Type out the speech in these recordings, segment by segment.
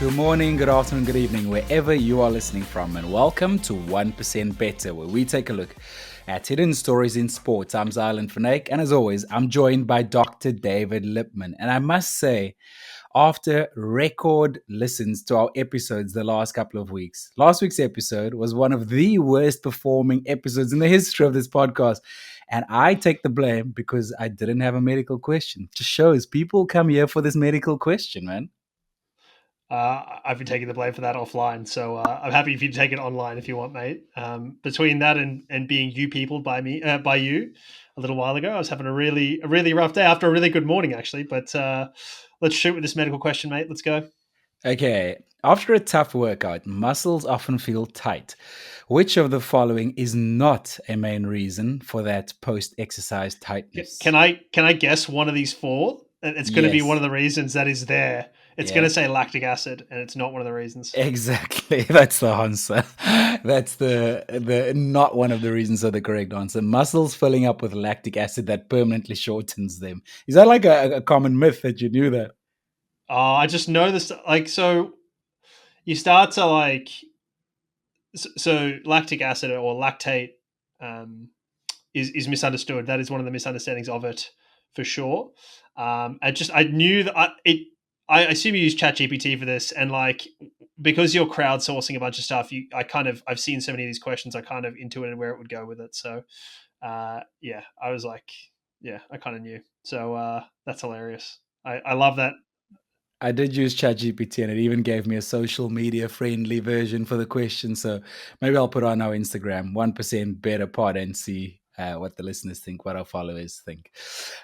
Good morning, good afternoon, good evening, wherever you are listening from, and welcome to 1% Better, where we take a look at hidden stories in sports. I'm Xylon, and as always, I'm joined by Dr. David Lipman. And I must say, after record listens to our episodes the last couple of weeks, last week's episode was one of the worst performing episodes in the history of this podcast. And I take the blame because I didn't have a medical question. Just shows people come here for this medical question, man. I've been taking the blame for that offline, so I'm happy if you take it online if you want, mate. Between that and being you peopled by you a little while ago, I was having a really rough day after a really good morning, actually. But let's shoot with this medical question, mate. Let's go. Okay, after a tough workout, muscles often feel tight. Which of the following is not a main reason for that post-exercise tightness? Can I guess one of these four? It's going to be one Yes, of the reasons that is there. It's going yeah, to say lactic acid, and it's not one of the reasons. exactly. That's the answer. That's the not one of the reasons or the correct answer. Muscles filling up with lactic acid that permanently shortens them. Is that like a common myth that you knew that? Oh, I just know this. So you start to so lactic acid or lactate. Um, is misunderstood. That is one of the misunderstandings of it, for sure. I knew that I assume you use ChatGPT for this, and because you're crowdsourcing a bunch of stuff, I've seen so many of these questions. I kind of intuited where it would go with it. So yeah, I was like, yeah, I kind of knew. So that's hilarious. I love that. I did use ChatGPT and it even gave me a social media friendly version for the question. So maybe I'll put on our Instagram 1% better pod and see what the listeners think, what our followers think.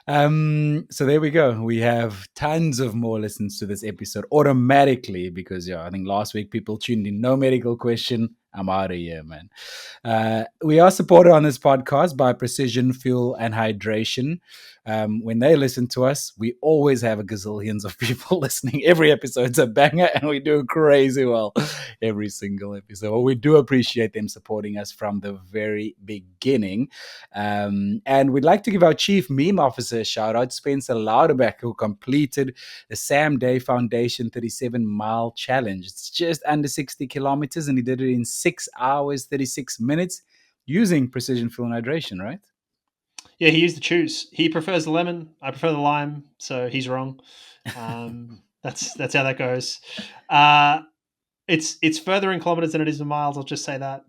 So there we go. We have tons of more listens to this episode automatically because, yeah, I think last week people tuned in. No medical question. I'm out of here, man. We are supported on this podcast by Precision Fuel and Hydration. When they listen to us, we always have a gazillions of people listening. Every episode's a banger, and we do crazy well every single episode. Well, we do appreciate them supporting us from the very beginning. And we'd like to give our chief meme officer a shout out, Spencer Louderback, who completed the Sam Day Foundation 37-mile challenge. It's just under 60 kilometers, and he did it in 6 hours, 36 minutes using precision fuel and hydration, right? Yeah, he used the choose. He prefers the lemon. I prefer the lime. So he's wrong. That's how that goes. Uh, it's further in kilometers than it is in miles. I'll just say that.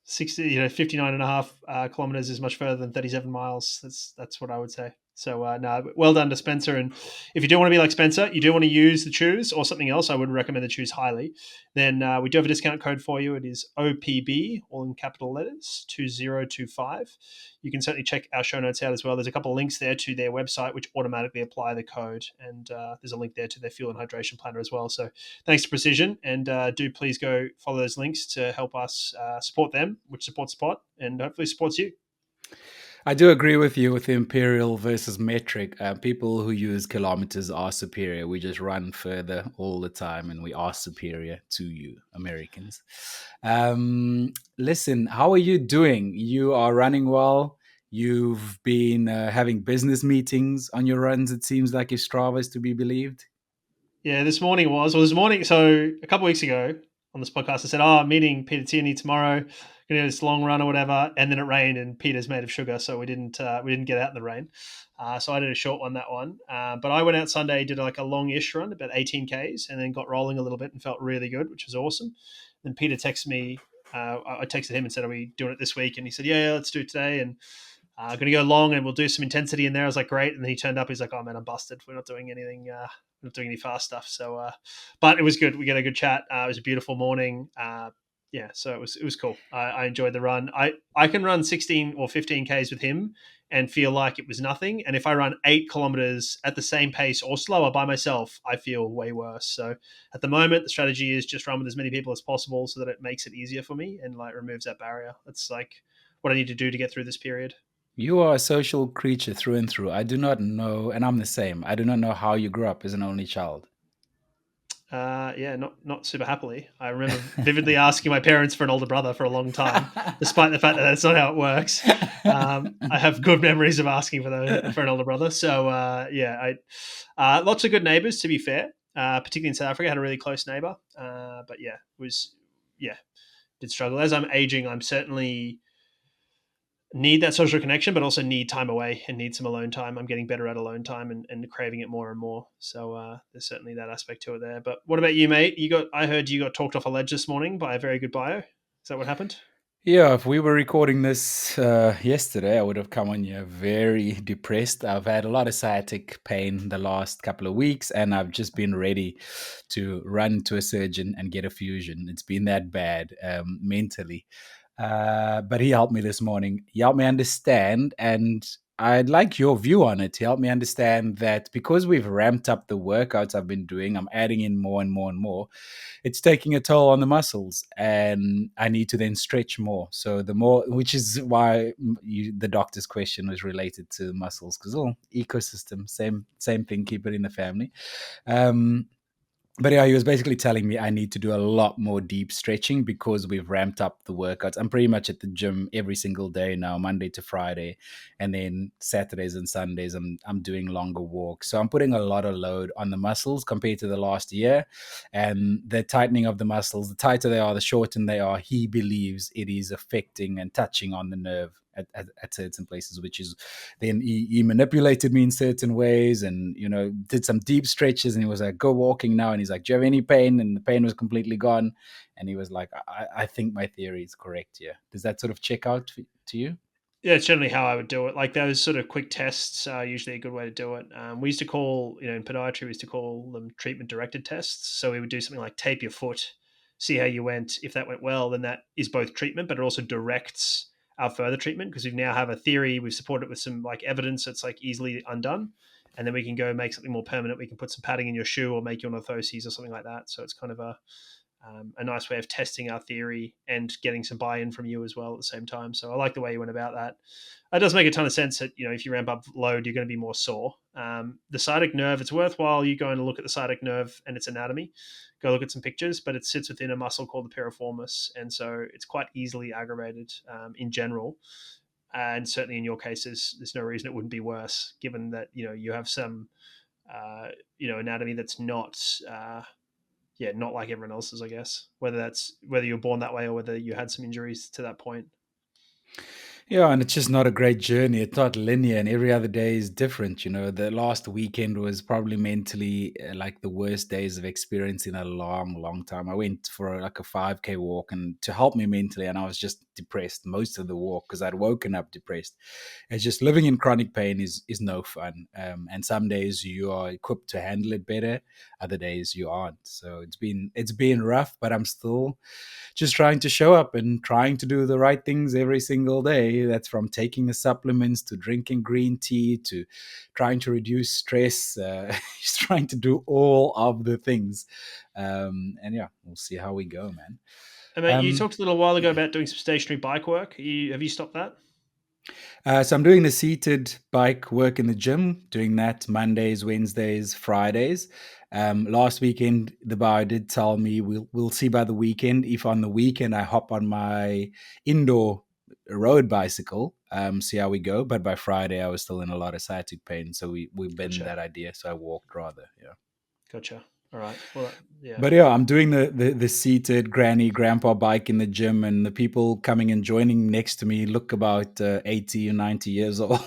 59 and a half kilometers is much further than 37 miles. That's what I would say. So no, well done to Spencer. And if you do want to be like Spencer, you do want to use the choose or something else, I would recommend the choose highly. Then we do have a discount code for you. It is OPB, all in capital letters, 2025. You can certainly check our show notes out as well. There's a couple of links there to their website, which automatically apply the code. And there's a link there to their fuel and hydration planner as well. So thanks to Precision. And do please go follow those links to help us support them, which supports Spot and hopefully supports you. I do agree with you with the imperial versus metric. People who use kilometers are superior. We just run further all the time, and we are superior to you, Americans. Listen, how are you doing? You are running well. You've been having business meetings on your runs. It seems like if Strava is to be believed. Yeah, this morning was. Well, this morning, so a couple of weeks ago on this podcast, I said, I'm meeting Peter Tierney tomorrow. Gonna do this long run or whatever. And then it rained and Peter's made of sugar. So we didn't get out in the rain. So I did a short one that one. But I went out Sunday, did like a long-ish run, about 18 Ks, and then got rolling a little bit and felt really good, which was awesome. Then Peter texted me. I texted him and said, are we doing it this week? And he said, yeah, let's do it today. And going to go long and we'll do some intensity in there. I was like, great. And then he turned up. He's like, oh man, I'm busted. We're not doing anything. We're not doing any fast stuff. So, but it was good. We got a good chat. It was a beautiful morning. Yeah, so it was cool. I enjoyed the run. I can run 16 or 15 Ks with him and feel like it was nothing. And if I run 8 kilometers at the same pace or slower by myself, I feel way worse. So at the moment, the strategy is just run with as many people as possible so that it makes it easier for me and like removes that barrier. That's like what I need to do to get through this period. You are a social creature through and through. I do not know, and I'm the same. I do not know how you grew up as an only child. Yeah, not super happily. I remember vividly asking my parents for an older brother for a long time, despite the fact that that's not how it works. I have good memories of asking for an older brother. So yeah, lots of good neighbors. To be fair, particularly in South Africa. I had a really close neighbor, but did struggle. As I'm aging, I'm certainly need that social connection, but also need time away and need some alone time. I'm getting better at alone time and craving it more and more. So there's certainly that aspect to it there. But what about you, mate? I heard you got talked off a ledge this morning by a very good bio. Is that what happened? Yeah, if we were recording this yesterday, I would have come on here very depressed. I've had a lot of sciatic pain the last couple of weeks, and I've just been ready to run to a surgeon and get a fusion. It's been that bad mentally. But he helped me this morning. He helped me understand, and I'd like your view on it. He helped me understand that because we've ramped up the workouts I've been doing, I'm adding in more and more and more, it's taking a toll on the muscles, and I need to then stretch more. So the more, which is why the doctor's question was related to muscles, because ecosystem, same thing, keep it in the family. Um, but yeah, he was basically telling me I need to do a lot more deep stretching because we've ramped up the workouts. I'm pretty much at the gym every single day now, Monday to Friday, and then Saturdays and Sundays I'm doing longer walks. So I'm putting a lot of load on the muscles compared to the last year, and the tightening of the muscles, the tighter they are, the shorter they are. He believes it is affecting and touching on the nerve at certain places, which is then he manipulated me in certain ways, and did some deep stretches, and he was like, go walking now, and he's like, do you have any pain? And the pain was completely gone, and he was like, I think my theory is correct here. Does that sort of check out to you? Yeah, it's generally how I would do it. Like those sort of quick tests are usually a good way to do it. We used to call, in podiatry, we used to call them treatment directed tests. So we would do something like tape your foot, see how you went. If that went well, then that is both treatment, but it also directs our further treatment because we now have a theory. We've supported it with some like evidence that's like easily undone. And then we can go make something more permanent. We can put some padding in your shoe or make you an orthoses or something like that. So it's kind of a nice way of testing our theory and getting some buy-in from you as well at the same time. So I like the way you went about that. It does make a ton of sense that if you ramp up load, you're going to be more sore. The sciatic nerve, it's worthwhile you going to look at the sciatic nerve and its anatomy. Go look at some pictures, but it sits within a muscle called the piriformis, and so it's quite easily aggravated in general. And certainly in your case, there's no reason it wouldn't be worse, given that you have some anatomy that's not not like everyone else's, I guess. Whether you're born that way or whether you had some injuries to that point. Yeah, and it's just not a great journey. It's not linear, and every other day is different. The last weekend was probably mentally like the worst days of experience in a long, long time. I went for like a 5K walk, and to help me mentally, and I was just depressed most of the walk because I'd woken up depressed. It's just living in chronic pain is no fun. And some days you are equipped to handle it better, other days you aren't. So it's been rough, but I'm still just trying to show up and trying to do the right things every single day. That's from taking the supplements to drinking green tea to trying to reduce stress. Just trying to do all of the things. And yeah, we'll see how we go, man. And mate, you talked a little while ago about doing some stationary bike work. Have you stopped that? So I'm doing the seated bike work in the gym, doing that Mondays, Wednesdays, Fridays. Last weekend, the bar did tell me we'll see by the weekend if on the weekend I hop on my indoor road bicycle, see how we go. But by Friday, I was still in a lot of sciatic pain, so we bent that idea. So I walked rather. Yeah. Gotcha. All right. Well, yeah. But yeah, I'm doing the seated granny grandpa bike in the gym, and the people coming and joining next to me look about 80 or 90 years old.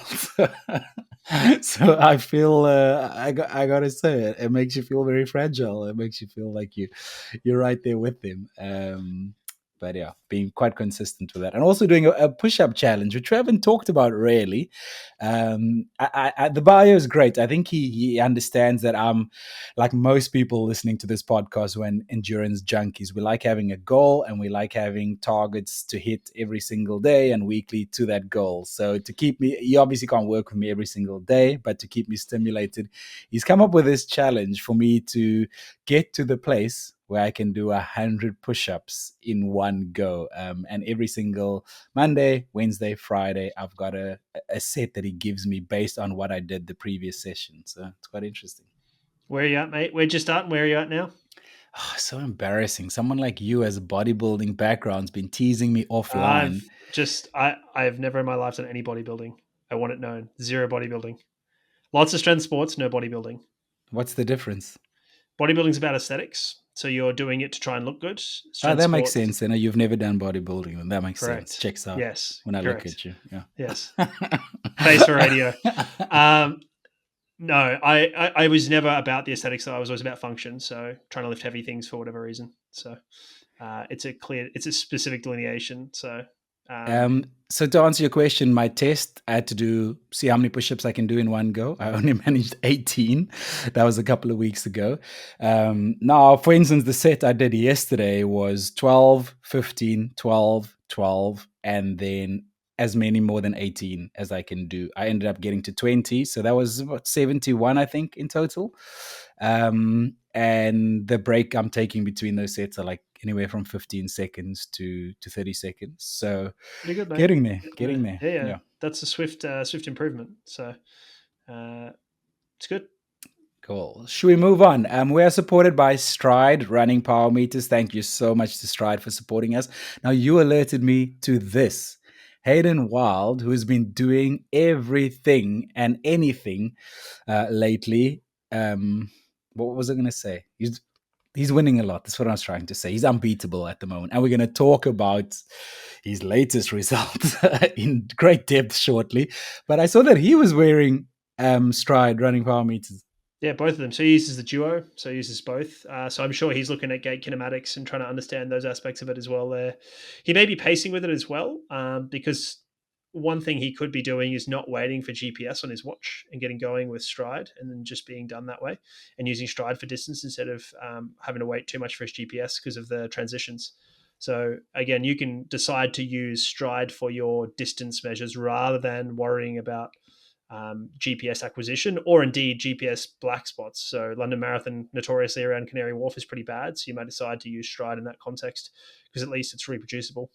So I feel I gotta say it makes you feel very fragile. It makes you feel like you're right there with them. But yeah, being quite consistent with that, and also doing a push-up challenge, which we haven't talked about really. The bio is great. I think he understands that I'm like most people listening to this podcast, when endurance junkies, we like having a goal and we like having targets to hit every single day and weekly to that goal. So to keep me, he obviously can't work with me every single day, but to keep me stimulated, he's come up with this challenge for me to get to the place where I can do 100 push-ups in one go. And every single Monday, Wednesday, Friday, I've got a set that he gives me based on what I did the previous session. So it's quite interesting. Where are you at, mate? Where'd you start and where are you at now? Oh, so embarrassing. Someone like you as a bodybuilding background's been teasing me offline. I've never in my life done any bodybuilding. I want it known. Zero bodybuilding. Lots of strength sports, no bodybuilding. What's the difference? bodybuilding's about aesthetics. So you're doing it to try and look good. Oh, Strength that makes sport, sense. Then you've never done bodybuilding. Then that makes sense. correct. Checks out Yes, when I look correct. at you. Yeah. Yes. Face for radio. Um, no, I was never about the aesthetics. I was always about function. So trying to lift heavy things for whatever reason. So it's a specific delineation. So So to answer your question, my test, I had to see how many push-ups I can do in one go. I only managed 18. That was a couple of weeks ago. Now, for instance, the set I did yesterday was 12, 15, 12, 12, and then as many more than 18 as I can do. I ended up getting to 20. So that was about 71, I think, in total. And the break I'm taking between those sets are like anywhere from 15 seconds to 30 seconds. So pretty good, mate. getting there, getting there. Yeah. Yeah. That's a swift improvement. So it's good. Cool. Should we move on? We are supported by Stride Running Power Meters. Thank you so much to Stride for supporting us. Now, you alerted me to this. Hayden Wilde, who has been doing everything and anything lately. What was I going to say? He's winning a lot. That's what I was trying to say. He's unbeatable at the moment. And we're going to talk about his latest results in great depth shortly. But I saw that he was wearing Stride Running Power Meters. Yeah, both of them. So he uses the duo, so he uses both. So I'm sure he's looking at gait kinematics and trying to understand those aspects of it as well. There, he may be pacing with it as well, because one thing he could be doing is not waiting for GPS on his watch and getting going with Stride, and then just being done that way, and using Stride for distance instead of having to wait too much for his GPS because of the transitions. So again, you can decide to use Stride for your distance measures rather than worrying about GPS acquisition or indeed GPS black spots. So London Marathon notoriously around Canary Wharf is pretty bad. So you might decide to use Stride in that context because at least it's reproducible.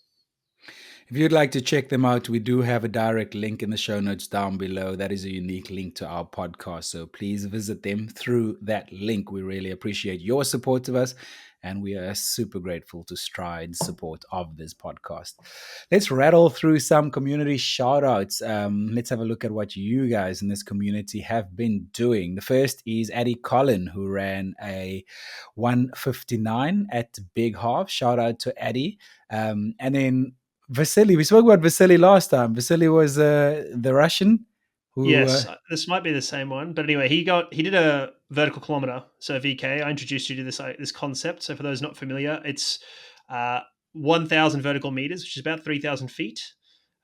If you'd like to check them out, we do have a direct link in the show notes down below. That is a unique link to our podcast. So please visit them through that link. We really appreciate your support of us, and we are super grateful to Stride's support of this podcast. Let's rattle through some community shout outs. Let's have a look at what you guys in this community have been doing. The first is Addie Collin, who ran a 1:59 at Big Half. Shout out to Addie. And then Vasily, we spoke about Vasily last time. Vasily was the Russian who. Yes, this might be the same one, but anyway, he did a vertical kilometer, so VK. I introduced you to this concept. So for those not familiar, it's 1,000 vertical meters, which is about 3,000 feet,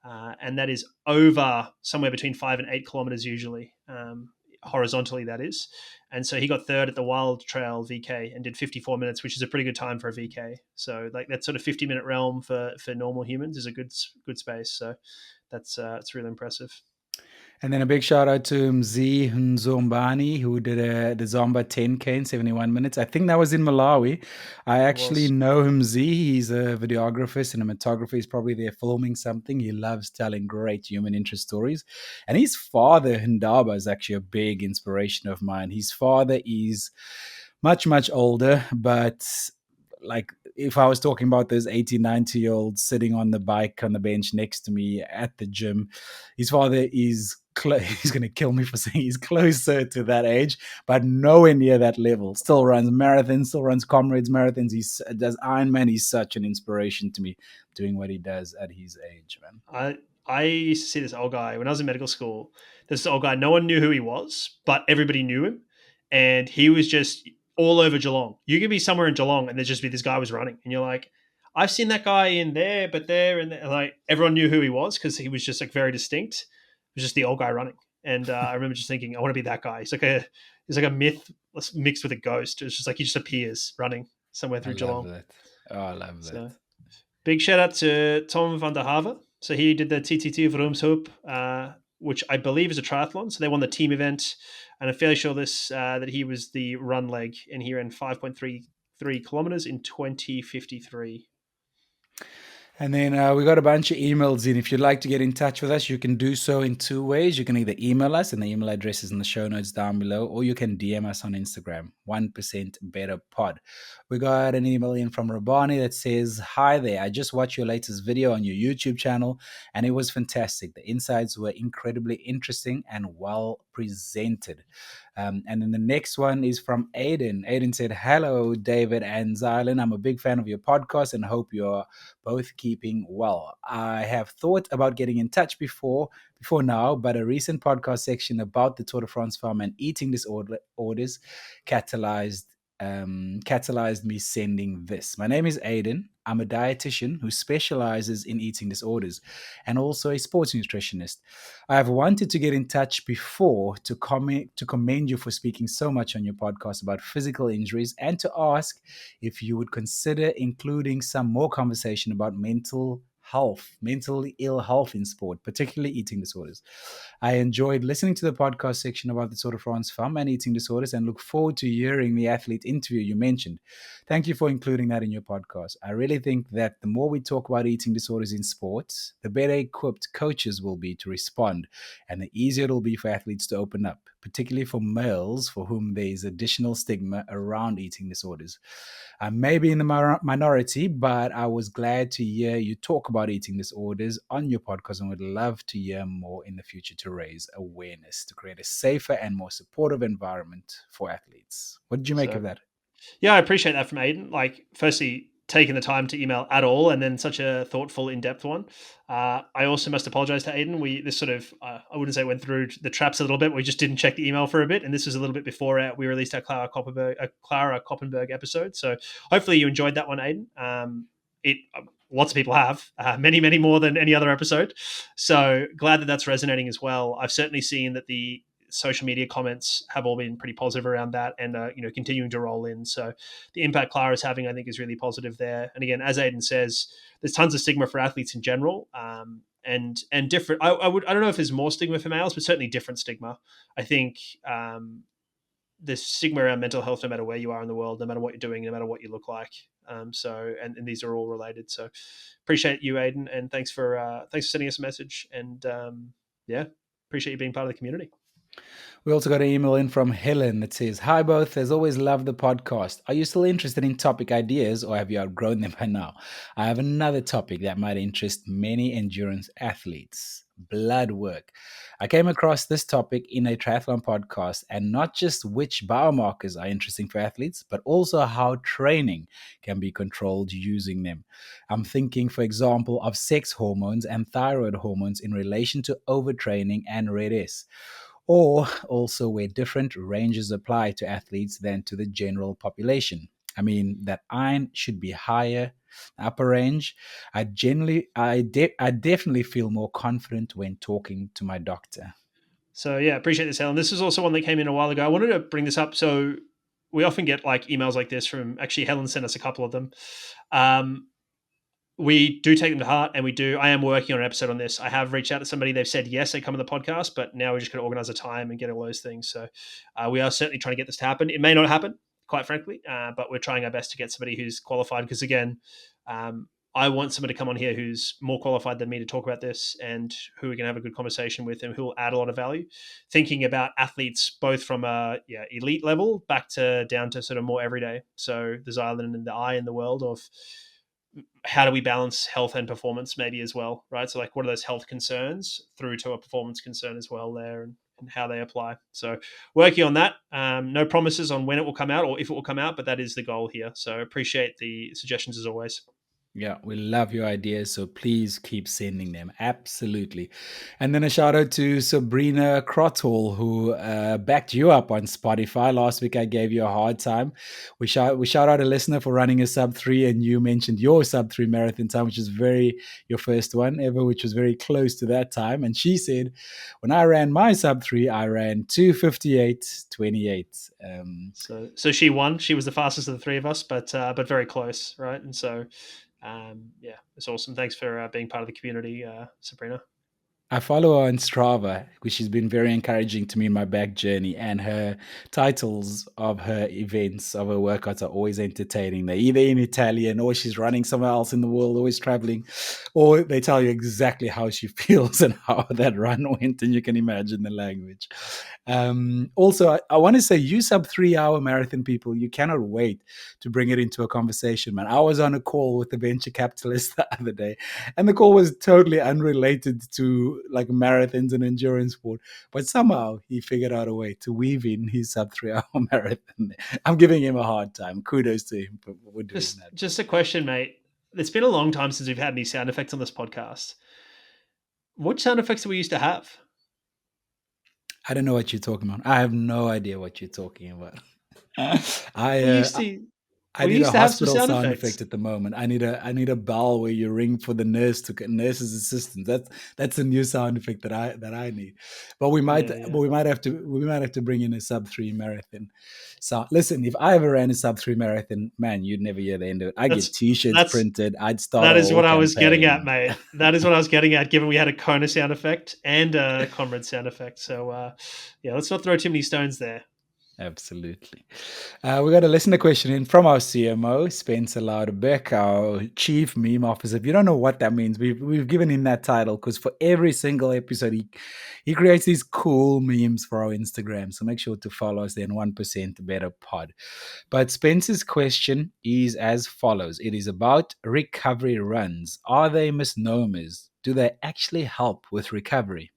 and that is over somewhere between 5 and 8 kilometers usually, horizontally that is. And so he got third at the Wild Trail VK and did 54 minutes, which is a pretty good time for a VK. So like that sort of 50-minute realm for normal humans is a good space. So that's it's really impressive. And then a big shout out to Mzi Nzombani, who did the Zomba 10K in 71 minutes. I think that was in Malawi. I actually know Mzi. He's a videographer, cinematographer. He's probably there filming something. He loves telling great human interest stories. And his father, Hindaba, is actually a big inspiration of mine. His father is much, much older, but like if I was talking about those 80, 90-year-olds sitting on the bike on the bench next to me at the gym, his father is he's going to kill me for saying he's closer to that age, but nowhere near that level. Still runs marathons, still runs comrades marathons. He does Ironman. He's such an inspiration to me doing what he does at his age, man. I used to see this old guy when I was in medical school. This old guy, no one knew who he was, but everybody knew him. And he was just all over Geelong. You could be somewhere in Geelong and there'd just be this guy was running. And you're like, I've seen that guy in there, but there and there. And like everyone knew who he was because he was just like very distinct. It was just the old guy running. And I remember just thinking, I want to be that guy. He's like a myth mixed with a ghost. It's just like he just appears running somewhere through Geelong. That. Oh, I love that. Big shout out to Tom van der Haver. So he did the TTT Vroomshoop, which I believe is a triathlon. So they won the team event, and I'm fairly sure that he was the run leg, and he ran 5.33 kilometers in 20:53. And then we got a bunch of emails in. If you'd like to get in touch with us, you can do so in two ways. You can either email us, and the email address is in the show notes down below, or you can DM us on Instagram, 1% Better Pod. We got an email in from Rabani that says, "Hi there. I just watched your latest video on your YouTube channel, and it was fantastic. The insights were incredibly interesting and well presented." And then the next one is from Aiden. Aiden said, "Hello, David and Xylon. I'm a big fan of your podcast and hope you're both keeping well. I have thought about getting in touch before now, but a recent podcast section about the Tour de France farm and eating disorders catalyzed catalyzed me sending this. My name is Aiden. I'm a dietitian who specializes in eating disorders and also a sports nutritionist. I have wanted to get in touch before to commend you for speaking so much on your podcast about physical injuries and to ask if you would consider including some more conversation about mentally ill health in sport, particularly eating disorders. I enjoyed listening to the podcast section about the Tour de France farm and eating disorders and look forward to hearing the athlete interview you mentioned. Thank you for including that in your podcast. I really think that the more we talk about eating disorders in sports, the better equipped coaches will be to respond, and the easier it'll be for athletes to open up, particularly for males for whom there is additional stigma around eating disorders. I may be in the minority, but I was glad to hear you talk about eating disorders on your podcast and would love to hear more in the future to raise awareness, to create a safer and more supportive environment for athletes. What did you make So of that? yeah, I appreciate that from Aiden. Like, firstly, taking the time to email at all, and then such a thoughtful, in-depth one. I also must apologize to Aiden. This sort of, I wouldn't say went through the traps a little bit. We just didn't check the email for a bit, and this was a little bit before we released our Clara Koppenberg episode. So hopefully you enjoyed that one, Aiden. It Lots of people have many more than any other episode. So glad that that's resonating as well. I've certainly seen that the social media comments have all been pretty positive around that, and continuing to roll in. So the impact Clara is having, I think, is really positive there. And again, as Aiden says, there's tons of stigma for athletes in general, and different. I don't know if there's more stigma for males, but certainly different stigma. I think there's stigma around mental health no matter where you are in the world, no matter what you're doing, no matter what you look like. And these are all related. So appreciate you, Aiden, and thanks for sending us a message. And yeah, appreciate you being part of the community. We also got an email in from Helen that says, "Hi both, as always loved the podcast. Are you still interested in topic ideas or have you outgrown them by now? I have another topic that might interest many endurance athletes. Blood work. I came across this topic in a triathlon podcast, and not just which biomarkers are interesting for athletes, but also how training can be controlled using them. I'm thinking, for example, of sex hormones and thyroid hormones in relation to overtraining and red S, or also where different ranges apply to athletes than to the general population. I mean, that iron should be higher, upper range. I definitely feel more confident when talking to my doctor." So yeah, appreciate this, Helen. This is also one that came in a while ago. I wanted to bring this up. So we often get like emails like this from, actually, Helen sent us a couple of them. We do take them to heart, and I am working on an episode on this. I have reached out to somebody. They've said yes, they come on the podcast, but now we're just going to organize a time and get all those things. So we are certainly trying to get this to happen. It may not happen, quite frankly, but we're trying our best to get somebody who's qualified, because again, I want somebody to come on here who's more qualified than me to talk about this, and who we can have a good conversation with, and who will add a lot of value. Thinking about athletes both from a elite level back to down to sort of more everyday. So there's Ireland and the I in the world of how do we balance health and performance maybe as well, right? So like, what are those health concerns through to a performance concern as well there, and how they apply. So working on that. No promises on when it will come out or if it will come out, but that is the goal here. So appreciate the suggestions as always. Yeah, we love your ideas, so please keep sending them. Absolutely. And then a shout out to Sabrina Crotthall, who backed you up on Spotify. Last week I gave you a hard time. We shout out a listener for running a sub 3, and you mentioned your sub 3 marathon time, which is your first one ever, which was very close to that time. And she said, when I ran my sub 3, I ran 2:58:28. So she won. She was the fastest of the three of us, but very close, right? And so yeah, it's awesome. Thanks for being part of the community, Sabrina. I follow her on Strava, which has been very encouraging to me in my back journey. And her titles of her events, of her workouts, are always entertaining. They're either in Italian, or she's running somewhere else in the world, always traveling, or they tell you exactly how she feels and how that run went, and you can imagine the language. Also, I want to say, you sub 3 hour marathon people, you cannot wait to bring it into a conversation, man. I was on a call with a venture capitalist the other day, and the call was totally unrelated to like marathons and endurance sport, but somehow he figured out a way to weave in his sub 3 hour marathon. I'm giving him a hard time. Kudos to him for doing that. Just a question, mate. It's been a long time since we've had any sound effects on this podcast. What sound effects do we used to have? I don't know what you're talking about. I have no idea what you're talking about. I We used to I we need a used to have some hospital sound sound effects. effect at the moment. I need a bell where you ring for the nurse's assistant. That's a new sound effect that I need. But Yeah. we might have to bring in a sub 3 marathon. So listen, if I ever ran a sub 3 marathon, man, you'd never hear the end of it. I get That's t-shirts that's printed. I'd start that a is whole what I was getting at, campaign. mate. That is what I was getting at. Given we had a Kona sound effect and a Comrade sound effect, so yeah, let's not throw too many stones there. Absolutely. We got a listener question in from our CMO, Spencer Louderbeck, our chief meme officer. If you don't know what that means, we've given him that title because for every single episode, he creates these cool memes for our Instagram. So make sure to follow us then, 1% Better Pod. But Spencer's question is as follows. It is about recovery runs. Are they misnomers? Do they actually help with recovery?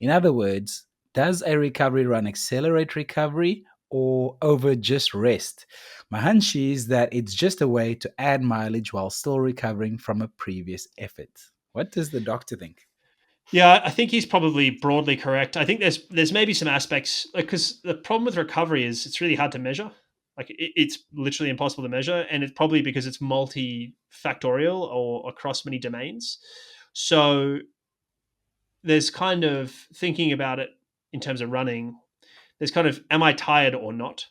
In other words, does a recovery run accelerate recovery or over just rest? My hunch is that it's just a way to add mileage while still recovering from a previous effort. What does the doctor think? Yeah, I think he's probably broadly correct. I think there's maybe some aspects because the problem with recovery is it's really hard to measure. Like it's literally impossible to measure, and it's probably because it's multifactorial or across many domains. So there's kind of thinking about it in terms of running. There's kind of am I tired or not,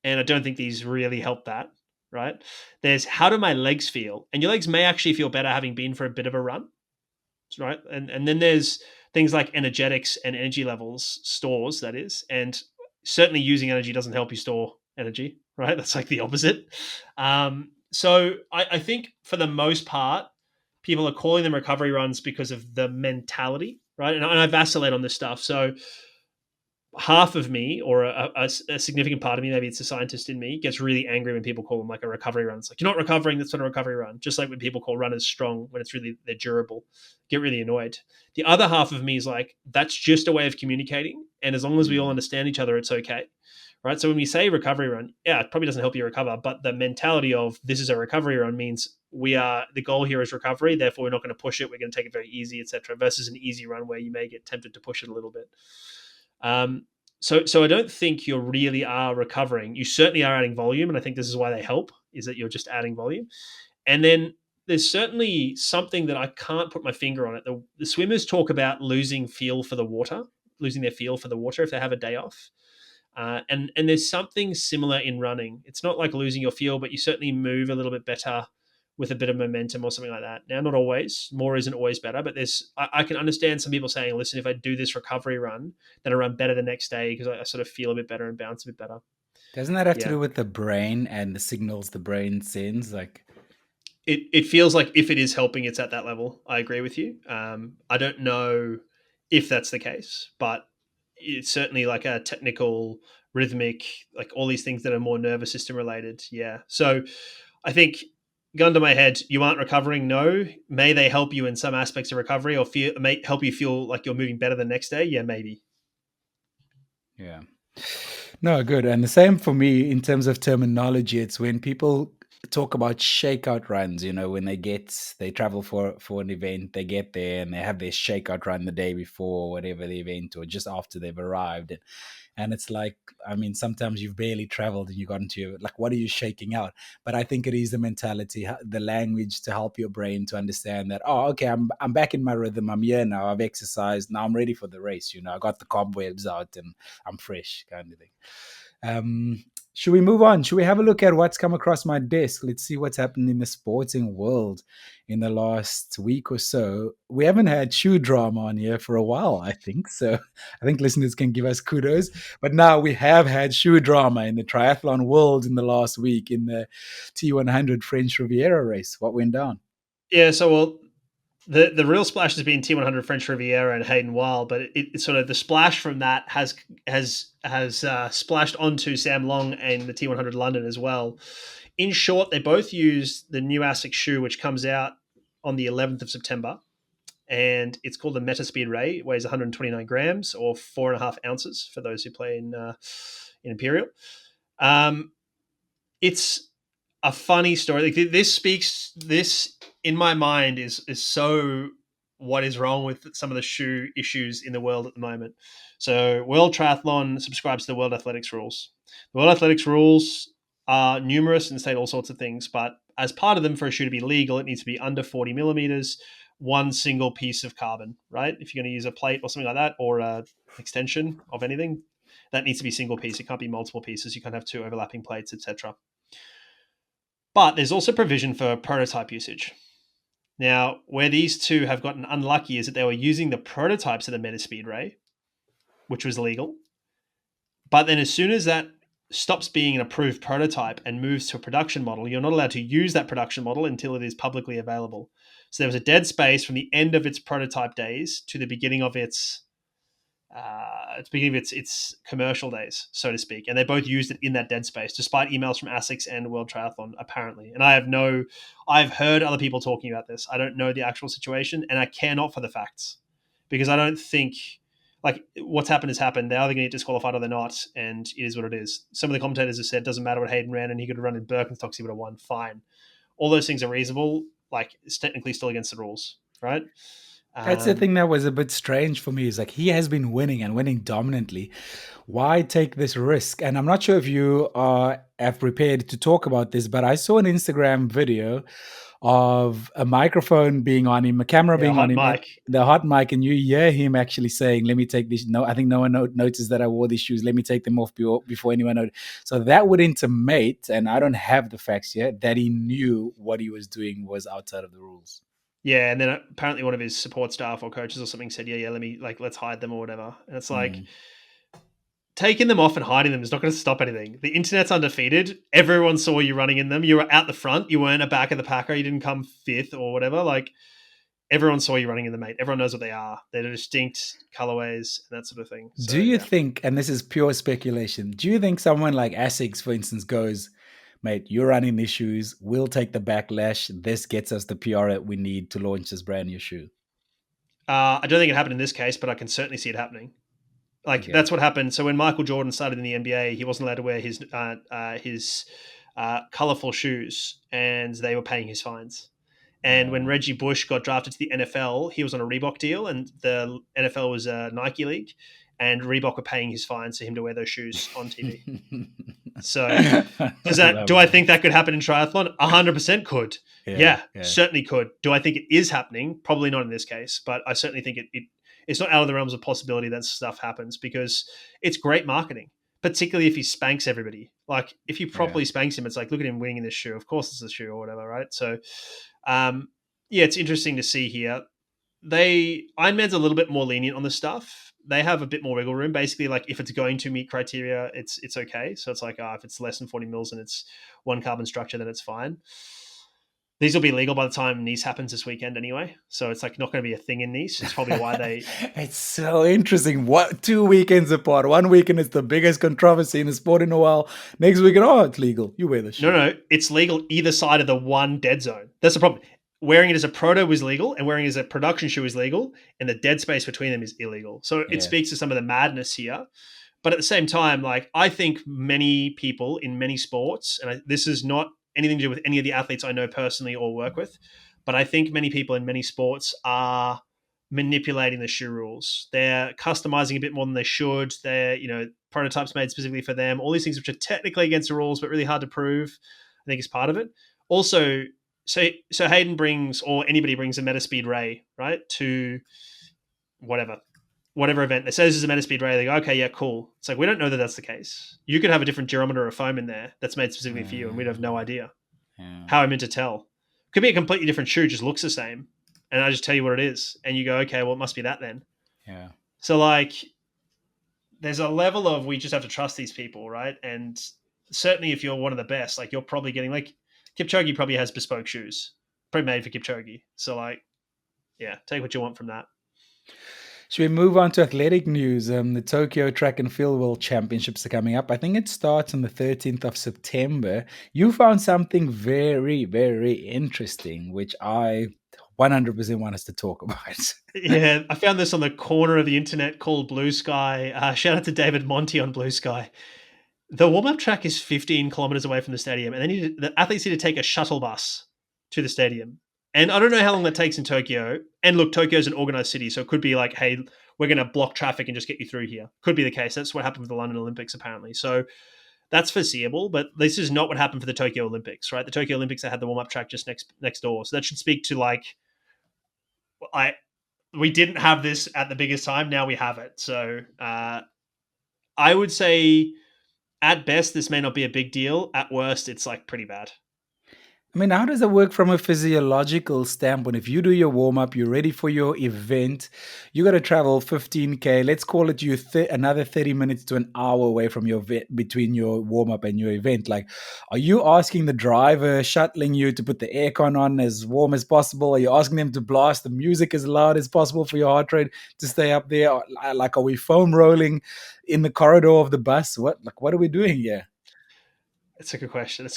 and I don't think these really help that. Right? There's how do my legs feel, and your legs may actually feel better having been for a bit of a run, right? And then there's things like energetics and energy levels, stores, that is. And certainly using energy doesn't help you store energy, right? That's like the opposite. So I think for the most part, people are calling them recovery runs because of the mentality, right? And I vacillate on this stuff. So half of me or a significant part of me, maybe it's a scientist in me, gets really angry when people call them like a recovery run. It's like, you're not recovering, that's not a recovery run. Just like when people call runners strong when it's really they're durable, get really annoyed. The other half of me is like, that's just a way of communicating, and as long as we all Mm. understand each other, it's okay, right? So when we say recovery run, yeah, it probably doesn't help you recover, but the mentality of this is a recovery run means the goal here is recovery, therefore we're not going to push it, we're going to take it very easy, etc., versus an easy run where you may get tempted to push it a little bit. So I don't think you really are recovering. You certainly are adding volume, and I think this is why they help, is that you're just adding volume. And then there's certainly something that I can't put my finger on it. The swimmers talk about losing feel for the water, losing their feel for the water if they have a day off. And there's something similar in running. It's not like losing your feel, but you certainly move a little bit better with a bit of momentum or something like that. Now, not always. More isn't always better, but I can understand some people saying, listen, if I do this recovery run, then I run better the next day because I sort of feel a bit better and bounce a bit better. Doesn't that have to Yeah. do with the brain and the signals the brain sends? Like, It feels like if it is helping, it's at that level. I agree with you. I don't know if that's the case, but it's certainly like a technical, rhythmic, like all these things that are more nervous system related. Yeah. So I think, gun to my head, you aren't recovering. No. May they help you in some aspects of recovery or may help you feel like you're moving better the next day? Yeah, maybe. yeah. No, good. And the same for me in terms of terminology. It's when people talk about shakeout runs, when they travel for an event, they get there and they have their shakeout run the day before, whatever the event, or just after they've arrived. And it's like, I mean, sometimes you've barely traveled and you got into like, what are you shaking out? But I think it is the mentality, the language to help your brain to understand that, oh, okay, I'm back in my rhythm. I'm here now. I've exercised. Now I'm ready for the race. I got the cobwebs out and I'm fresh, kind of thing. Should we move on? Should we have a look at what's come across my desk? Let's see what's happened in the sporting world in the last week or so. We haven't had shoe drama on here for a while, I think. So I think listeners can give us kudos. But now we have had shoe drama in the triathlon world in the last week in the T100 French Riviera race. What went down? Yeah, so well, the real splash has been T100 French Riviera and Hayden Wilde, but it's sort of the splash from that has splashed onto Sam Long and the T100 London as well. In short, they both use the new ASICS shoe, which comes out on the 11th of September, and it's called the Metaspeed Ray. It weighs 129 grams or 4.5 ounces for those who play in Imperial. It's a funny story. Like this in my mind is so what is wrong with some of the shoe issues in the world at the moment. So World Triathlon subscribes to the World Athletics rules. The World Athletics rules are numerous and state all sorts of things, but as part of them, for a shoe to be legal, it needs to be under 40 millimeters, one single piece of carbon, right? If you're going to use a plate or something like that, or an extension of anything, that needs to be single piece. It can't be multiple pieces. You can't have two overlapping plates, etc. But there's also provision for prototype usage. Now, where these two have gotten unlucky is that they were using the prototypes of the Metaspeed Ray, which was legal. But then as soon as that stops being an approved prototype and moves to a production model, you're not allowed to use that production model until it is publicly available. So there was a dead space from the end of its prototype days to the beginning of its its commercial days, so to speak, and they both used it in that dead space, despite emails from ASICS and World Triathlon, apparently. And I've heard other people talking about this. I don't know the actual situation, and I care not for the facts because I don't think like what's happened has happened. They're either going to get disqualified or they're not, and it is what it is. Some of the commentators have said it doesn't matter what Hayden ran, and he could have run in Birkenstocks, he would have won. Fine, all those things are reasonable. Like it's technically still against the rules, right? That's the thing that was a bit strange for me. Is like he has been winning and winning dominantly. Why take this risk? And I'm not sure if you have prepared to talk about this, but I saw an Instagram video of a microphone being on him, a camera Yeah, being on hot him, and mic. the hot mic, and you hear him actually saying, "Let me take these." No, I think no one noticed that I wore these shoes. Let me take them off before anyone noticed. So that would intimate, and I don't have the facts yet, that he knew what he was doing was outside of the rules. Yeah, and then apparently one of his support staff or coaches or something said, "Yeah, let's hide them or whatever." And it's like Mm. taking them off and hiding them is not going to stop anything. The internet's undefeated. Everyone saw you running in them. You were out the front. You weren't a back of the packer. You didn't come fifth or whatever. Like everyone saw you running in them, mate. Everyone knows what they are. They're distinct colorways and that sort of thing. Do So you yeah. think, and this is pure speculation, do you think someone like Essex, for instance, goes, mate, you're running these shoes, we'll take the backlash. This gets us the PR that we need to launch this brand new shoe? I don't think it happened in this case, but I can certainly see it happening. Like Okay. that's what happened. So when Michael Jordan started in the NBA, he wasn't allowed to wear his colorful shoes, and they were paying his fines. And when Uh, Reggie Bush got drafted to the NFL, he was on a Reebok deal, and the NFL was a Nike league, and Reebok were paying his fines for him to wear those shoes on TV. So do Love I that. think that could happen in triathlon? 100% could. Yeah, Yeah, yeah, certainly could. Do I think it is happening? Probably not in this case, but I certainly think it's not out of the realms of possibility that stuff happens because it's great marketing, particularly if he spanks everybody. Like if he yeah. properly spanks him, it's like, look at him winning in this shoe. Of course it's a shoe or whatever, right? So, yeah, it's interesting to see here. Ironman's a little bit more lenient on the stuff. They have a bit more wiggle room. Basically, like if it's going to meet criteria, it's okay. So it's like if it's less than 40 mils and it's one carbon structure, then it's fine. These will be legal by the time Nice happens this weekend anyway. So it's like not going to be a thing in Nice. It's probably why they It's so interesting. What 2 weekends apart? One weekend is the biggest controversy in the sport in a while. Next weekend, oh, it's legal. You wear the no, shoe. no, it's legal either side of the one dead zone. That's the problem. Wearing it as a proto is legal, and wearing it as a production shoe is legal, and the dead space between them is illegal. So it Yeah. speaks to some of the madness here. But at the same time, like I think many people in many sports, and this is not anything to do with any of the athletes I know personally or work with, but I think many people in many sports are manipulating the shoe rules. They're customizing a bit more than they should. They're, prototypes made specifically for them. All these things which are technically against the rules, but really hard to prove, I think is part of it. Also, so Hayden brings, or anybody brings a Metaspeed Ray, right, to whatever, whatever event. They say this is a meta speed race. They go, okay, yeah, cool. It's like, we don't know that that's the case. You could have a different geometer of foam in there that's made specifically for you, and we'd have no idea. Yeah. How am I meant to tell? Could be a completely different shoe, just looks the same. And I just tell you what it is. And you go, okay, well, it must be that then. Yeah. So, like, there's a level of we just have to trust these people, right? And certainly if you're one of the best, like, you're probably getting, like, Kipchoge probably has bespoke shoes, probably made for Kipchoge. So, like, yeah, take what you want from that. Should we move on to athletic news? The Tokyo Track and Field World Championships are coming up. I think it starts on the 13th of September. You found something very, very interesting, which I 100% want us to talk about. Yeah, I found this on the corner of the internet called Blue Sky. Shout out to David Monty on Blue Sky. The warm-up track is 15 kilometers away from the stadium, and the athletes need to take a shuttle bus to the stadium. And I don't know how long that takes in Tokyo. And look, Tokyo's an organized city, so it could be like, hey, we're going to block traffic and just get you through here. Could be the case. That's what happened with the London Olympics, apparently. So that's foreseeable, but this is not what happened for the Tokyo Olympics, right? The Tokyo Olympics, they had the warm-up track just next door. So that should speak to, like, we didn't have this at the biggest time. Now we have it. So I would say at best, this may not be a big deal. At worst, it's like pretty bad. I mean, how does it work from a physiological standpoint? If you do your warm up, you're ready for your event, you got to travel 15K. Let's call it you another 30 minutes to an hour away from your between your warm up and your event. Like, are you asking the driver shuttling you to put the aircon on as warm as possible? Are you asking them to blast the music as loud as possible for your heart rate to stay up there? Like, are we foam rolling in the corridor of the bus? What are we doing here? It's a good question.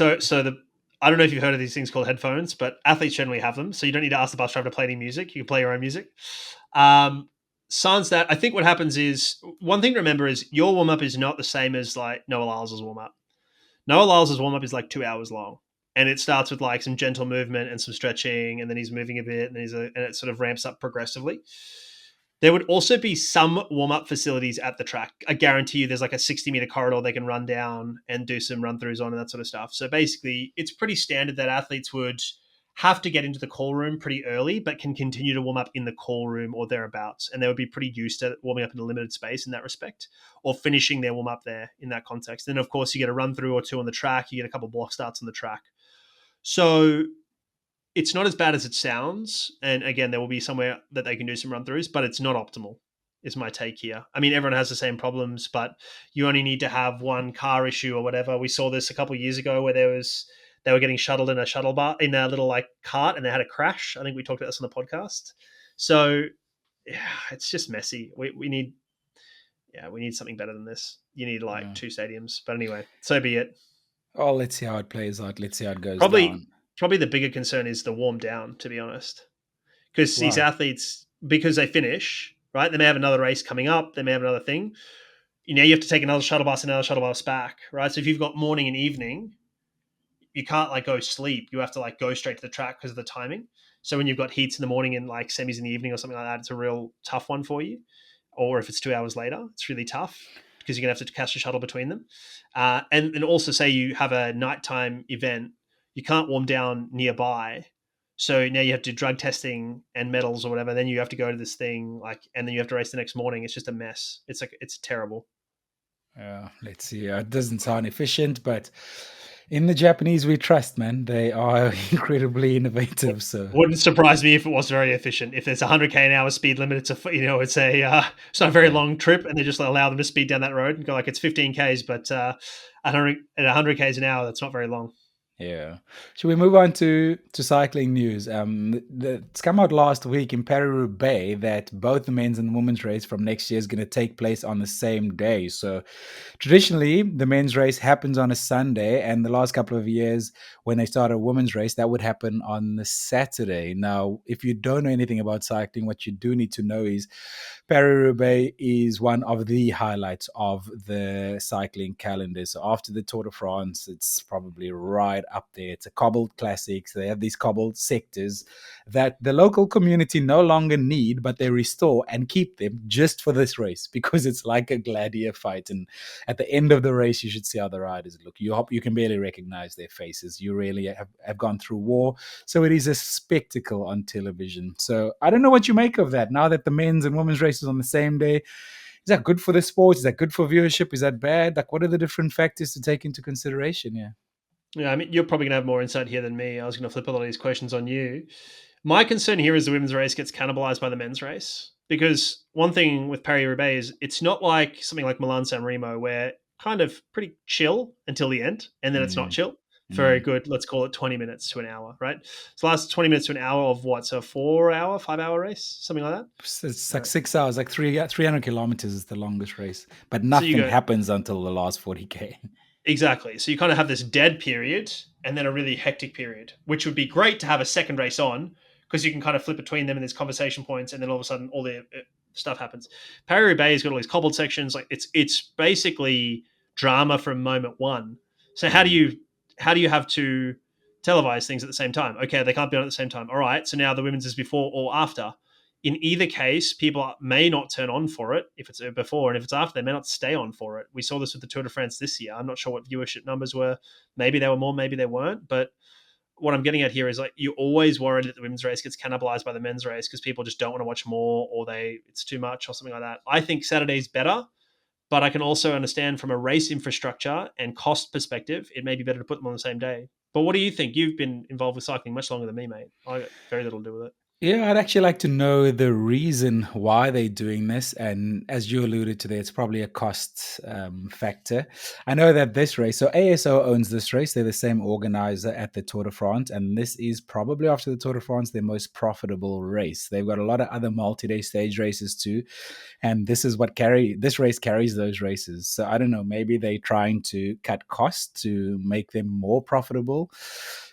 I don't know if you've heard of these things called headphones, but athletes generally have them. So you don't need to ask the bus driver to play any music. You can play your own music. Sans that, I think what happens is, one thing to remember is your warm up is not the same as like Noah Lyles' warm up. Noah Lyles' warm up is like 2 hours long, and it starts with like some gentle movement and some stretching, and then he's moving a bit, and it sort of ramps up progressively. There would also be some warm-up facilities at the track. I guarantee you there's like a 60-meter corridor they can run down and do some run-throughs on and that sort of stuff. So basically, it's pretty standard that athletes would have to get into the call room pretty early, but can continue to warm up in the call room or thereabouts. And they would be pretty used to warming up in a limited space in that respect, or finishing their warm-up there in that context. And of course, you get a run-through or two on the track. You get a couple of block starts on the track. So it's not as bad as it sounds. And again, there will be somewhere that they can do some run throughs, but it's not optimal, is my take here. I mean, everyone has the same problems, but you only need to have one car issue or whatever. We saw this a couple of years ago where they were getting shuttled in a shuttle bar in a little like cart, and they had a crash. I think we talked about this on the podcast. So yeah, it's just messy. We need something better than this. You need like two stadiums. But anyway, so be it. Oh, let's see how it plays out. Let's see how it goes down. Probably the bigger concern is the warm down, to be honest. Because these Why? athletes, because they finish, right? They may have another race coming up. They may have another thing. You have to take another shuttle bus and another shuttle bus back, right? So if you've got morning and evening, you can't like go sleep. You have to like go straight to the track because of the timing. So when you've got heats in the morning and like semis in the evening or something like that, it's a real tough one for you. Or if it's 2 hours later, it's really tough because you're going to have to catch a shuttle between them. And also say you have a nighttime event, you can't warm down nearby. So now you have to do drug testing and medals or whatever. Then you have to go to this thing, and then you have to race the next morning. It's just a mess. It's terrible. Yeah, let's see. It doesn't sound efficient, but in the Japanese, we trust, man. They are incredibly innovative. So Wouldn't surprise me if it was very efficient. If there's 100k an hour speed limit, it's it's not a very long trip, and they just allow them to speed down that road and go like it's 15k's, but at 100k's an hour, that's not very long. yeah. Should we move on to cycling news? It's come out last week in Paris Roubaix that both the men's and the women's race from next year is going to take place on the same day. So traditionally, the men's race happens on a Sunday, and the last couple of years, when they started a women's race, that would happen on the Saturday. Now, if you don't know anything about cycling, what you do need to know is Paris-Roubaix is one of the highlights of the cycling calendar. So after the Tour de France, it's probably right up there. It's a cobbled classic. So they have these cobbled sectors that the local community no longer need, but they restore and keep them just for this race because it's like a gladiator fight. And at the end of the race, you should see how the riders look. You can barely recognize their faces. You really have gone through war. So it is a spectacle on television. So I don't know what you make of that now that the men's and women's races on the same day. Is that good for the sport? Is that good for viewership? Is that bad? Like, what are the different factors to take into consideration? Yeah. Yeah, I mean, you're probably going to have more insight here than me. I was going to flip a lot of these questions on you. My concern here is the women's race gets cannibalized by the men's race. Because one thing with Paris Roubaix is it's not like something like Milan San Remo where kind of pretty chill until the end, and then it's not Mm, chill for a mm. good, let's call it 20 minutes to an hour, right? So last 20 minutes to an hour of what? So a 4 hour, 5 hour race, something like that. It's like Right. 6 hours, like 300 kilometers is the longest race, but So you nothing go, happens until the last 40K. exactly. So you kind of have this dead period and then a really hectic period, which would be great to have a second race on because you can kind of flip between them and there's conversation points, and then all of a sudden all the stuff happens. Paris Roubaix has got all these cobbled sections, like it's basically drama from moment one. So Mm, how do you have to televise things at the same time? Okay, they can't be on at the same time. All right, so now the women's is before or after. In either case, people may not turn on for it if it's before, and if it's after, they may not stay on for it. We saw this with the Tour de France this year. I'm not sure what viewership numbers were. Maybe they were more, maybe they weren't. But what I'm getting at here is like you always worry that the women's race gets cannibalized by the men's race because people just don't want to watch more, or it's too much or something like that. I think Saturday's better, but I can also understand from a race infrastructure and cost perspective, it may be better to put them on the same day. But what do you think? You've been involved with cycling much longer than me, mate. I got very little to do with it. Yeah, I'd actually like to know the reason why they're doing this. And as you alluded to there, it's probably a cost factor. I know that this race, so ASO owns this race. They're the same organizer at the Tour de France. And this is probably after the Tour de France, their most profitable race. They've got a lot of other multi-day stage races too. And this race carries those races. So I don't know, maybe they're trying to cut costs to make them more profitable.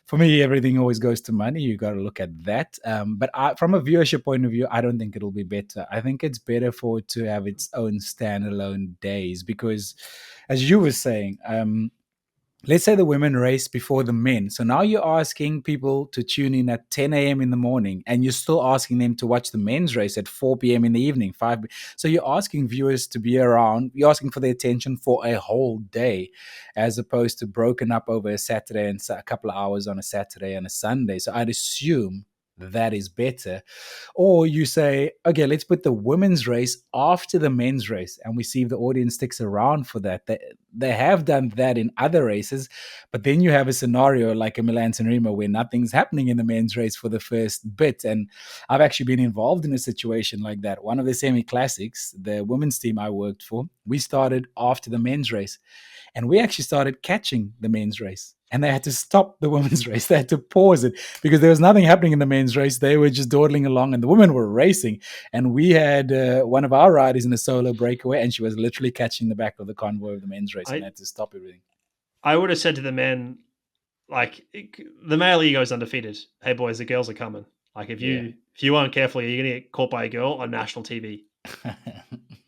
For me, everything always goes to money. You got to look at that. From a viewership point of view, I don't think it'll be better. I think it's better for it to have its own standalone days because, as you were saying, let's say the women race before the men. So now you're asking people to tune in at 10 a.m. in the morning, and you're still asking them to watch the men's race at 4 p.m. in the evening, 5. So you're asking viewers to be around, you're asking for their attention for a whole day, as opposed to broken up over a Saturday and a couple of hours on a Saturday and a Sunday. So I'd assume that is better. Or you say, okay, let's put the women's race after the men's race, and we see if the audience sticks around for that. They have done that in other races, but then you have a scenario like a Milan San Remo where nothing's happening in the men's race for the first bit. And I've actually been involved in a situation like that. One of the semi classics, the women's team I worked for, we started after the men's race. And we actually started catching the men's race. And they had to stop the women's race. They had to pause it because there was nothing happening in the men's race. They were just dawdling along, and the women were racing. And we had one of our riders in a solo breakaway, and she was literally catching the back of the convoy of the men's race, and they I had to stop everything. I would have said to the men, like the male ego is undefeated. Hey boys, the girls are coming. Like Yeah. if you aren't careful, you're gonna get caught by a girl on national TV.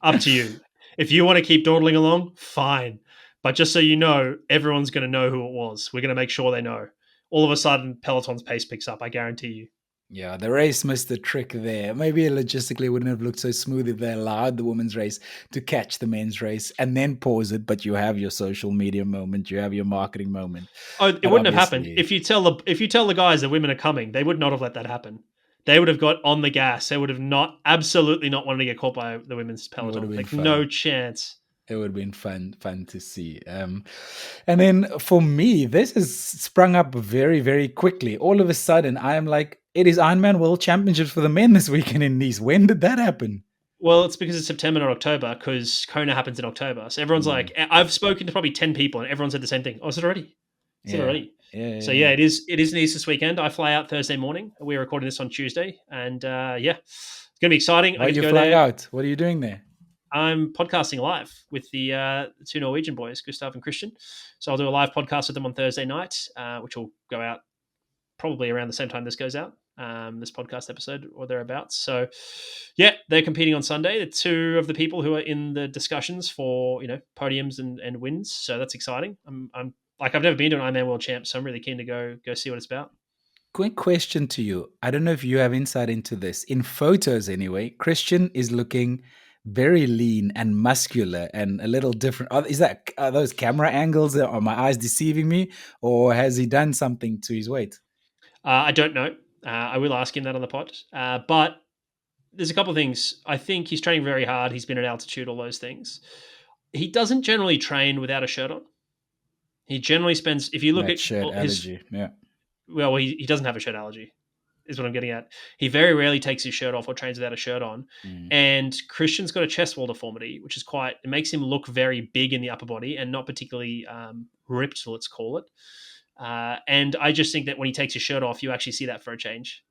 Up to you. If you want to keep dawdling along, fine. But just so you know, everyone's going to know who it was. We're going to make sure they know. All of a sudden, Peloton's pace picks up. I guarantee you. Yeah, the race missed the trick there. Maybe logistically it wouldn't have looked so smooth if they allowed the women's race to catch the men's race and then pause it. But you have your social media moment, you have your marketing moment. Oh, it But wouldn't have happened obviously, if you tell the guys that women are coming. They would not have let that happen. They would have got on the gas. They would have not absolutely not wanted to get caught by the women's it would have peloton. been Like no fun. chance. It would have been fun to see. And then for me, this has sprung up very, very quickly. All of a sudden, I am like, it is Ironman World Championships for the men this weekend in Nice. When did that happen? Well, it's because it's September, not October, because Kona happens in October. So everyone's Mm, like, I've spoken to probably 10 people and everyone said the same thing. Oh, is it already? Is it yeah, already? yeah, So yeah, yeah, yeah. it is Nice this weekend. I fly out Thursday morning. We're recording this on Tuesday. And yeah, it's gonna be exciting. I Why are get to you go flying there. out? What are you doing there? I'm podcasting live with the two Norwegian boys, Gustav and Christian. So I'll do a live podcast with them on Thursday night, which will go out probably around the same time this goes out, this podcast episode or thereabouts. So, yeah, they're competing on Sunday. The two of the people who are in the discussions for podiums and wins. So that's exciting. I'm I've never been to an Ironman World Champ, so I'm really keen to go see what it's about. Quick question to you. I don't know if you have insight into this. In photos, anyway, Christian is looking very lean and muscular and a little different. Are those camera angles? Are my eyes deceiving me, or has he done something to his weight? I don't know. I will ask him that on the pod. But there's a couple of things. I think he's training very hard. He's been at altitude, all those things. He doesn't generally train without a shirt on. He generally spends, if you look That at shirt his, allergy. Yeah. well, he doesn't have a shirt allergy, is what I'm getting at. He very rarely takes his shirt off or trains without a shirt on. Mm. And Christian's got a chest wall deformity, which is it makes him look very big in the upper body and not particularly ripped, let's call it. And I just think that when he takes his shirt off, you actually see that for a change.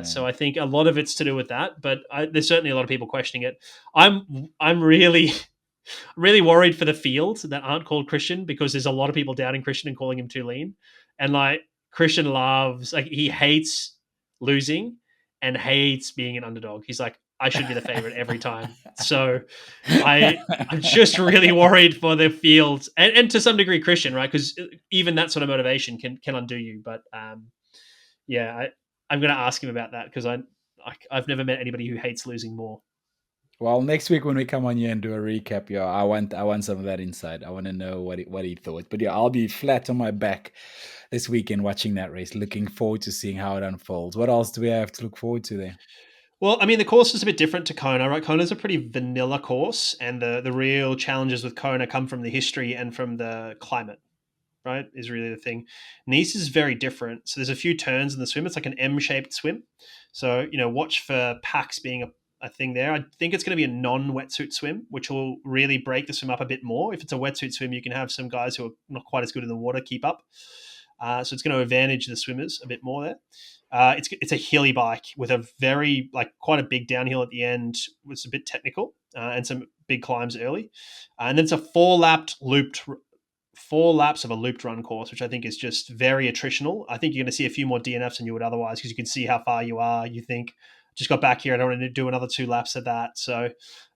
So I think a lot of it's to do with that, but there's certainly a lot of people questioning it. I'm really really worried for the field that aren't called Christian, because there's a lot of people doubting Christian and calling him too lean. And like Christian he hates losing and hates being an underdog. He's like, I should be the favorite every time. So I'm just really worried for the field and to some degree Christian, right? Because even that sort of motivation can undo you. But yeah, I'm going to ask him about that, because I've never met anybody who hates losing more. Well, next week when we come on here and do a recap, yeah, I want some of that insight. I want to know what he thought. But yeah, I'll be flat on my back this weekend watching that race. Looking forward to seeing how it unfolds. What else do we have to look forward to there? Well, I mean, the course is a bit different to Kona, right? Kona's a pretty vanilla course, and the real challenges with Kona come from the history and from the climate, right? Is really the thing. Nice is very different. So there's a few turns in the swim. It's like an M-shaped swim. So, watch for packs being a thing there. I think it's going to be a non-wetsuit swim, which will really break the swim up a bit more. If it's a wetsuit swim, you can have some guys who are not quite as good in the water keep up. So it's going to advantage the swimmers a bit more there. It's a hilly bike with a very quite a big downhill at the end. It's a bit technical and some big climbs early, and then it's a four laps of a looped run course, which I think is just very attritional. I think you're going to see a few more DNFs than you would otherwise, because you can see how far you are. You think, just got back here, I don't want to do another 2 laps of that. So I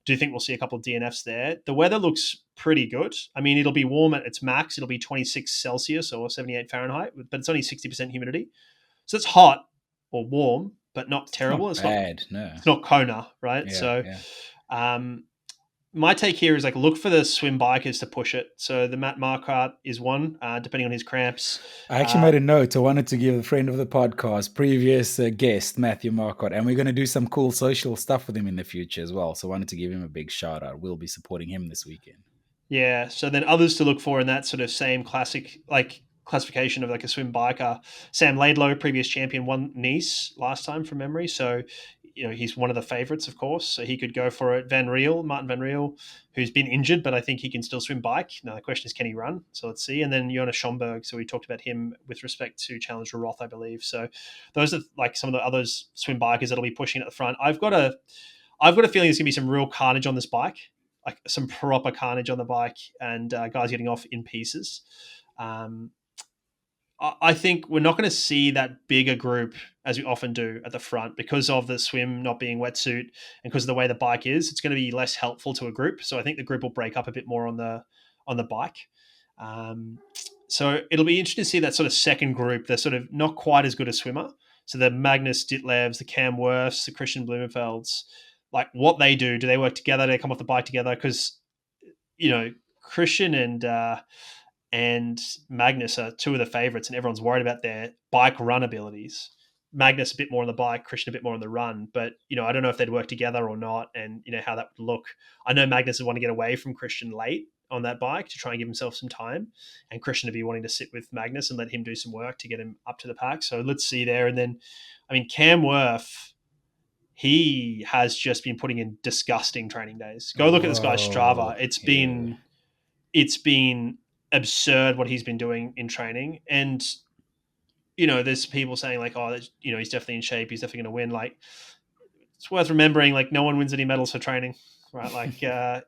do think we'll see a couple of DNFs there. The weather looks pretty good. I mean, it'll be warm at its max. It'll be 26 Celsius or 78 Fahrenheit, but it's only 60% humidity. So it's hot or warm, but not terrible. It's not bad. No. It's not Kona, right? Yeah, So yeah. my take here is look for the swim bikers to push it. So the Matt Marquardt is one, depending on his cramps. I actually made a note. I wanted to give a friend of the podcast, previous guest, Matthew Marquardt, and we're going to do some cool social stuff with him in the future as well. So I wanted to give him a big shout out. We'll be supporting him this weekend. Yeah. So then others to look for in that sort of same classification of a swim biker. Sam Laidlow, previous champion, won Nice last time from memory. So, he's one of the favorites, of course. So he could go for it. Martin Van Riel, who's been injured, but I think he can still swim bike. Now the question is, can he run? So let's see. And then Jonas Schomburg. So we talked about him with respect to Challenger Roth, I believe. So those are some of the others swim bikers that'll be pushing at the front. I've got a feeling there's gonna be some real carnage on this bike, some proper carnage on the bike, and guys getting off in pieces. I think we're not going to see that bigger group as we often do at the front, because of the swim not being wetsuit and because of the way the bike is. It's going to be less helpful to a group, so I think the group will break up a bit more on the bike. So it'll be interesting to see that sort of second group. They're sort of not quite as good a swimmer. So the Magnus Ditlevs, the Cam Wirfs, the Christian Blumenfelds, what they do. Do they work together? Do they come off the bike together? Because Christian and Magnus are two of the favorites, and everyone's worried about their bike run abilities. Magnus a bit more on the bike, Christian a bit more on the run, but I don't know if they'd work together or not, and how that would look. I know Magnus would want to get away from Christian late on that bike to try and give himself some time, and Christian would be wanting to sit with Magnus and let him do some work to get him up to the pack. So let's see there. And then, Cam Wirf, he has just been putting in disgusting training days. Go look at this guy's Strava. It's been absurd what he's been doing in training. And there's people saying he's definitely in shape, he's definitely going to win. It's worth remembering, no one wins any medals for training, right?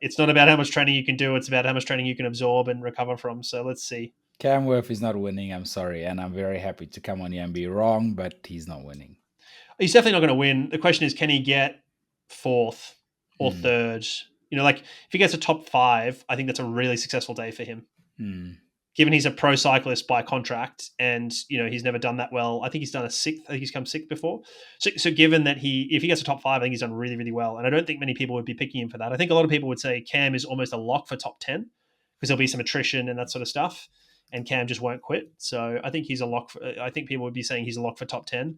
It's not about how much training you can do, it's about how much training you can absorb and recover from. So let's see. Cam Wirf is not winning, I'm sorry, and I'm very happy to come on here and be wrong, but he's not winning. He's definitely not going to win. The question is, can he get fourth or third? If he gets a top 5, I think that's a really successful day for him. given he's a pro cyclist by contract, and he's never done that well. I think he's done a sixth. I think he's come sixth before. So given that if he gets a top five, I think he's done really, really well. And I don't think many people would be picking him for that. I think a lot of people would say Cam is almost a lock for top 10 because there'll be some attrition and that sort of stuff, and Cam just won't quit. So I think he's a lock. I think people would be saying he's a lock for top 10.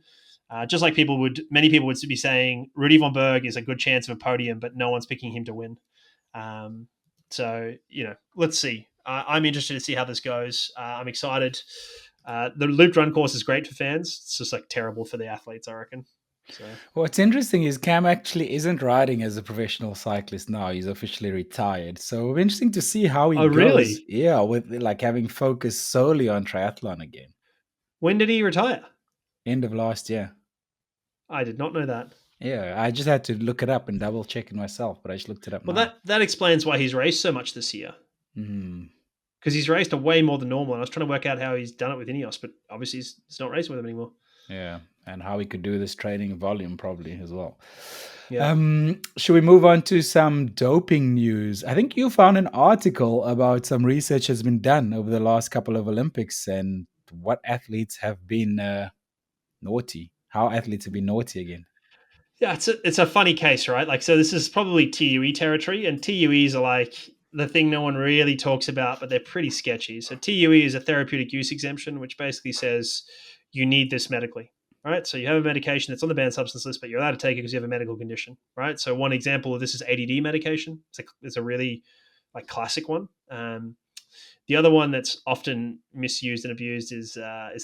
Just like many people would be saying Rudy von Berg is a good chance of a podium, but no one's picking him to win. So let's see. I'm interested to see how this goes. I'm excited. The looped run course is great for fans. It's just like terrible for the athletes, I reckon. So What's interesting is Cam actually isn't riding as a professional cyclist now. He's officially retired. So it'll be interesting to see how he Oh, goes. really? Yeah, with like having focused solely on triathlon again. When did he retire? End of last year. I did not know that. Yeah, I just had to look it up and double check it myself, but I just looked it up Well, now. that explains why he's raced so much this year. Mm, Because he's raced way more than normal. And I was trying to work out how he's done it with Ineos, but obviously he's not racing with him anymore. yeah, and how he could do this training volume probably as well. Yeah. Should we move on to some doping news? I think you found an article about some research has been done over the last couple of Olympics and what athletes have been naughty. How athletes have been naughty again. Yeah, it's a funny case, right? Like, so this is probably TUE territory, and TUEs are like the thing no one really talks about, but they're pretty sketchy. So TUE is a therapeutic use exemption, which basically says you need this medically, right? So you have a medication that's on the banned substance list, but you're allowed to take it because you have a medical condition, right? So one example of this is ADD medication. It's a really like classic one. The other one that's often misused and abused is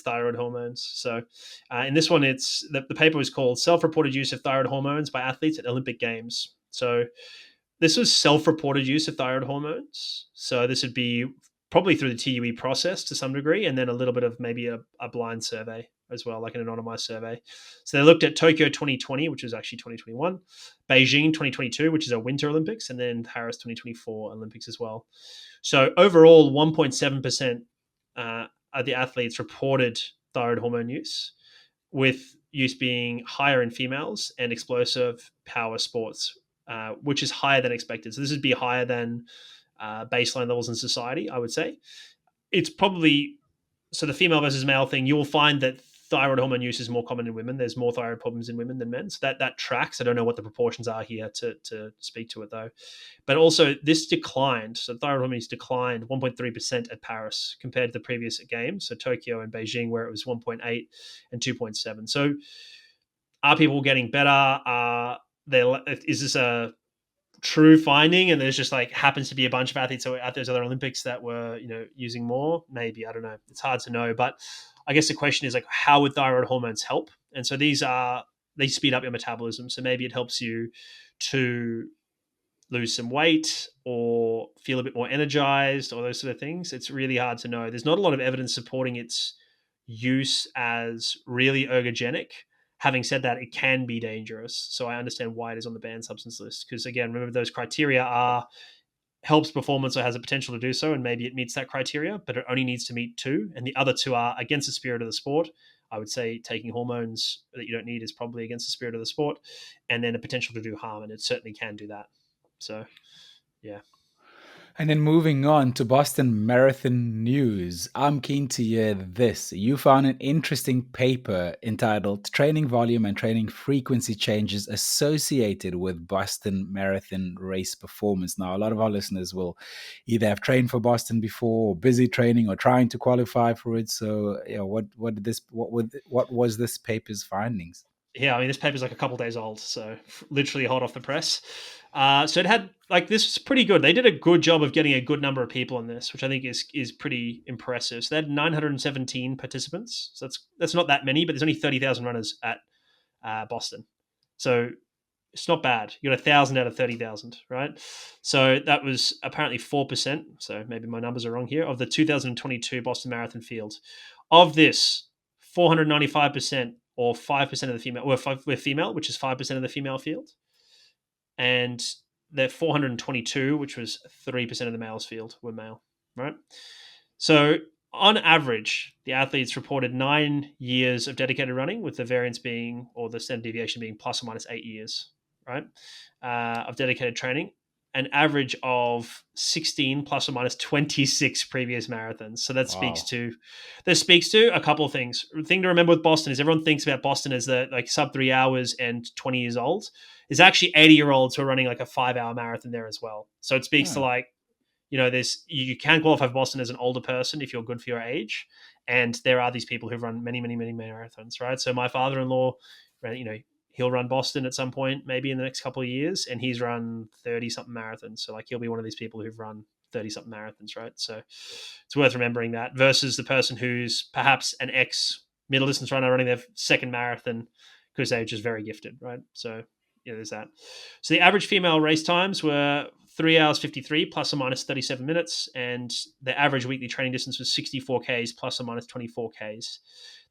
thyroid hormones. So in this one, it's the paper was called "Self-Reported Use of Thyroid Hormones by Athletes at Olympic Games." So this was self-reported use of thyroid hormones. So this would be probably through the TUE process to some degree, and then a little bit of maybe a blind survey as well, like an anonymized survey. So they looked at Tokyo 2020, which was actually 2021, Beijing 2022, which is a Winter Olympics, and then Paris 2024 Olympics as well. So overall, 1.7% of the athletes reported thyroid hormone use, with use being higher in females and explosive power sports, which is higher than expected. So this would be higher than baseline levels in society, I would say. It's probably so the female versus male thing. You will find that thyroid hormone use is more common in women. There's more thyroid problems in women than men. So that tracks. I don't know what the proportions are here to speak to it though. But also this declined. So thyroid hormone use declined 1.3% at Paris compared to the previous games. So Tokyo and Beijing, where it was 1.8 and 2.7. So are people getting better? Is this a true finding, and there's just like happens to be a bunch of athletes at those other Olympics that were using more? Maybe, I don't know, it's hard to know. But I guess the question is like, how would thyroid hormones help? And so they speed up your metabolism, so maybe it helps you to lose some weight or feel a bit more energized or those sort of things. It's really hard to know. There's not a lot of evidence supporting its use as really ergogenic. Having said that, it can be dangerous. So I understand why it is on the banned substance list. Because again, remember those criteria are helps performance or has a potential to do so, and maybe it meets that criteria, but it only needs to meet two, and the other two are against the spirit of the sport. I would say taking hormones that you don't need is probably against the spirit of the sport, and then a potential to do harm, and it certainly can do that. So, yeah. And then moving on to Boston Marathon news, I'm keen to hear this. You found an interesting paper entitled Training Volume and Training Frequency Changes Associated with Boston Marathon Race Performance. Now, a lot of our listeners will either have trained for Boston before, or busy training, or trying to qualify for it. So, what was this paper's findings? Yeah, I mean, this paper's like a couple days old, so literally hot off the press. So it had this was pretty good. They did a good job of getting a good number of people on this, which I think is pretty impressive. So they had 917 participants. So that's not that many, but there's only 30,000 runners at Boston, so it's not bad. You got 1,000 out of 30,000, right? So that was apparently 4%. So maybe my numbers are wrong here of the 2022 Boston Marathon field. Of this, 495% or 5% of the female were female, which is 5% of the female field, and the 422, which was 3% of the males field, were male, right? So on average, the athletes reported 9 years of dedicated running, with the variance being, or the standard deviation being plus or minus 8 years, right, of dedicated training. an average of 16 plus or minus 26 previous marathons. So that speaks Wow. to a couple of things. The thing to remember with Boston is everyone thinks about Boston as the like sub 3 hours and 20 years old. There's actually 80-year-olds who are running like a 5-hour marathon there as well. So it speaks to Oh. like, there's you can qualify for Boston as an older person if you're good for your age, and there are these people who've run many, many, many marathons, right? So my father-in-law, he'll run Boston at some point, maybe in the next couple of years, and he's run 30-something marathons. So like he'll be one of these people who've run 30-something marathons, right? So it's worth remembering that versus the person who's perhaps an ex middle distance runner running their second marathon because they're just very gifted, right? So there's that. So the average female race times were 3 hours 53 plus or minus 37 minutes, and the average weekly training distance was 64 Ks plus or minus 24 Ks.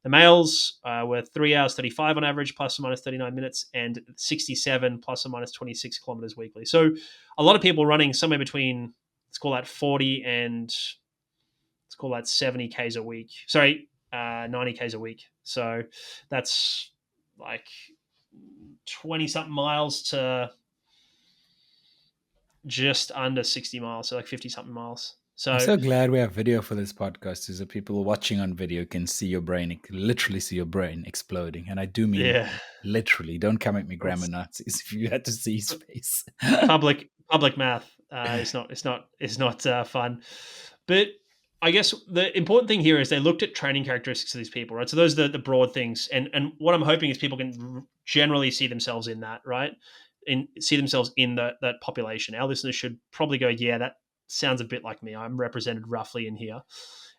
The males were 3 hours 35 on average plus or minus 39 minutes, and 67 plus or minus 26 kilometers weekly. So a lot of people running somewhere between, let's call that 40 and let's call that 70 Ks a week. Sorry, 90 Ks a week. So that's like 20 something miles to just under 60 miles, so like 50 something miles. So I'm so glad we have video for this podcast, so that people watching on video can see your brain, literally see your brain exploding. And I do mean yeah, literally. Don't come at me, grammar it's Nazis, if you had to see his face. public math. It's not fun. But I guess the important thing here is they looked at training characteristics of these people, right? So those are the broad things, and what I'm hoping is people can generally see themselves in that, right? And see themselves in that population. Our listeners should probably go, yeah, that sounds a bit like me. I'm represented roughly in here.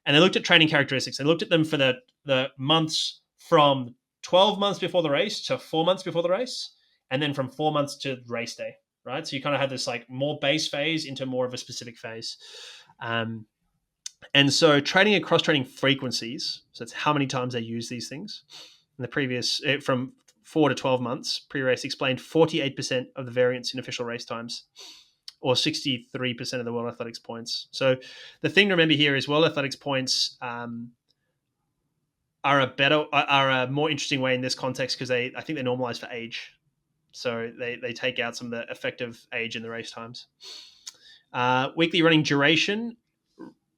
And they looked at training characteristics. They looked at them for the months from 12 months before the race to 4 months before the race, and then from 4 months to race day, right? So you kind of had this like more base phase into more of a specific phase. And so training and cross-training frequencies, so it's how many times they use these things, in the previous, from 4 to 12 months pre-race, explained 48% of the variance in official race times, or 63% of the World Athletics points. So the thing to remember here is World Athletics points are a more interesting way in this context because I think they're normalized for age. So they take out some of the effective age in the race times. Weekly running duration,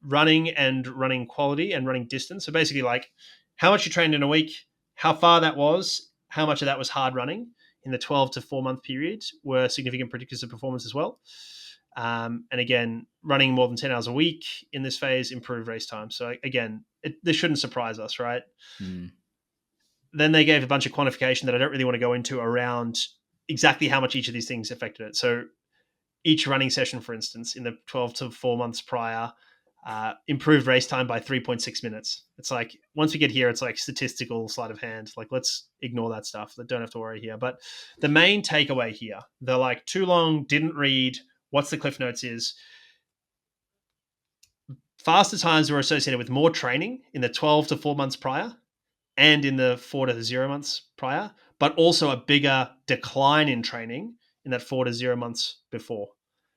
running and running quality, and running distance. So basically like how much you trained in a week, how far that was, how much of that was hard running in the 12 to 4 month period were significant predictors of performance as well. And again, running more than 10 hours a week in this phase improved race time. So again, this shouldn't surprise us, right? Then they gave a bunch of quantification that I don't really want to go into around exactly how much each of these things affected it. So each running session, for instance, in the 12 to 4 months prior, improved race time by 3.6 minutes. It's like, once we get here, it's like statistical sleight of hand. Like, let's ignore that stuff. Don't have to worry here. But the main takeaway here, they're like too long, didn't read, what's the Cliff Notes is, faster times were associated with more training in the 12 to 4 months prior and in the 4 to 0 months prior, but also a bigger decline in training in that 4 to 0 months before,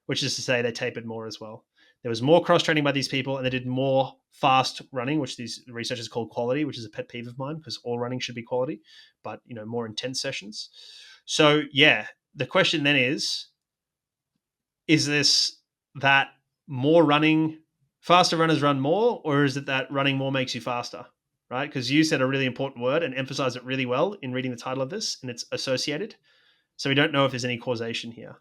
which is to say they tapered more as well. There was more cross-training by these people, and they did more fast running, which these researchers call quality, which is a pet peeve of mine because all running should be quality, but more intense sessions. So yeah, the question then is this that more running, faster runners run more, or is it that running more makes you faster? Right? Because you said a really important word and emphasized it really well in reading the title of this, and it's associated. So we don't know if there's any causation here.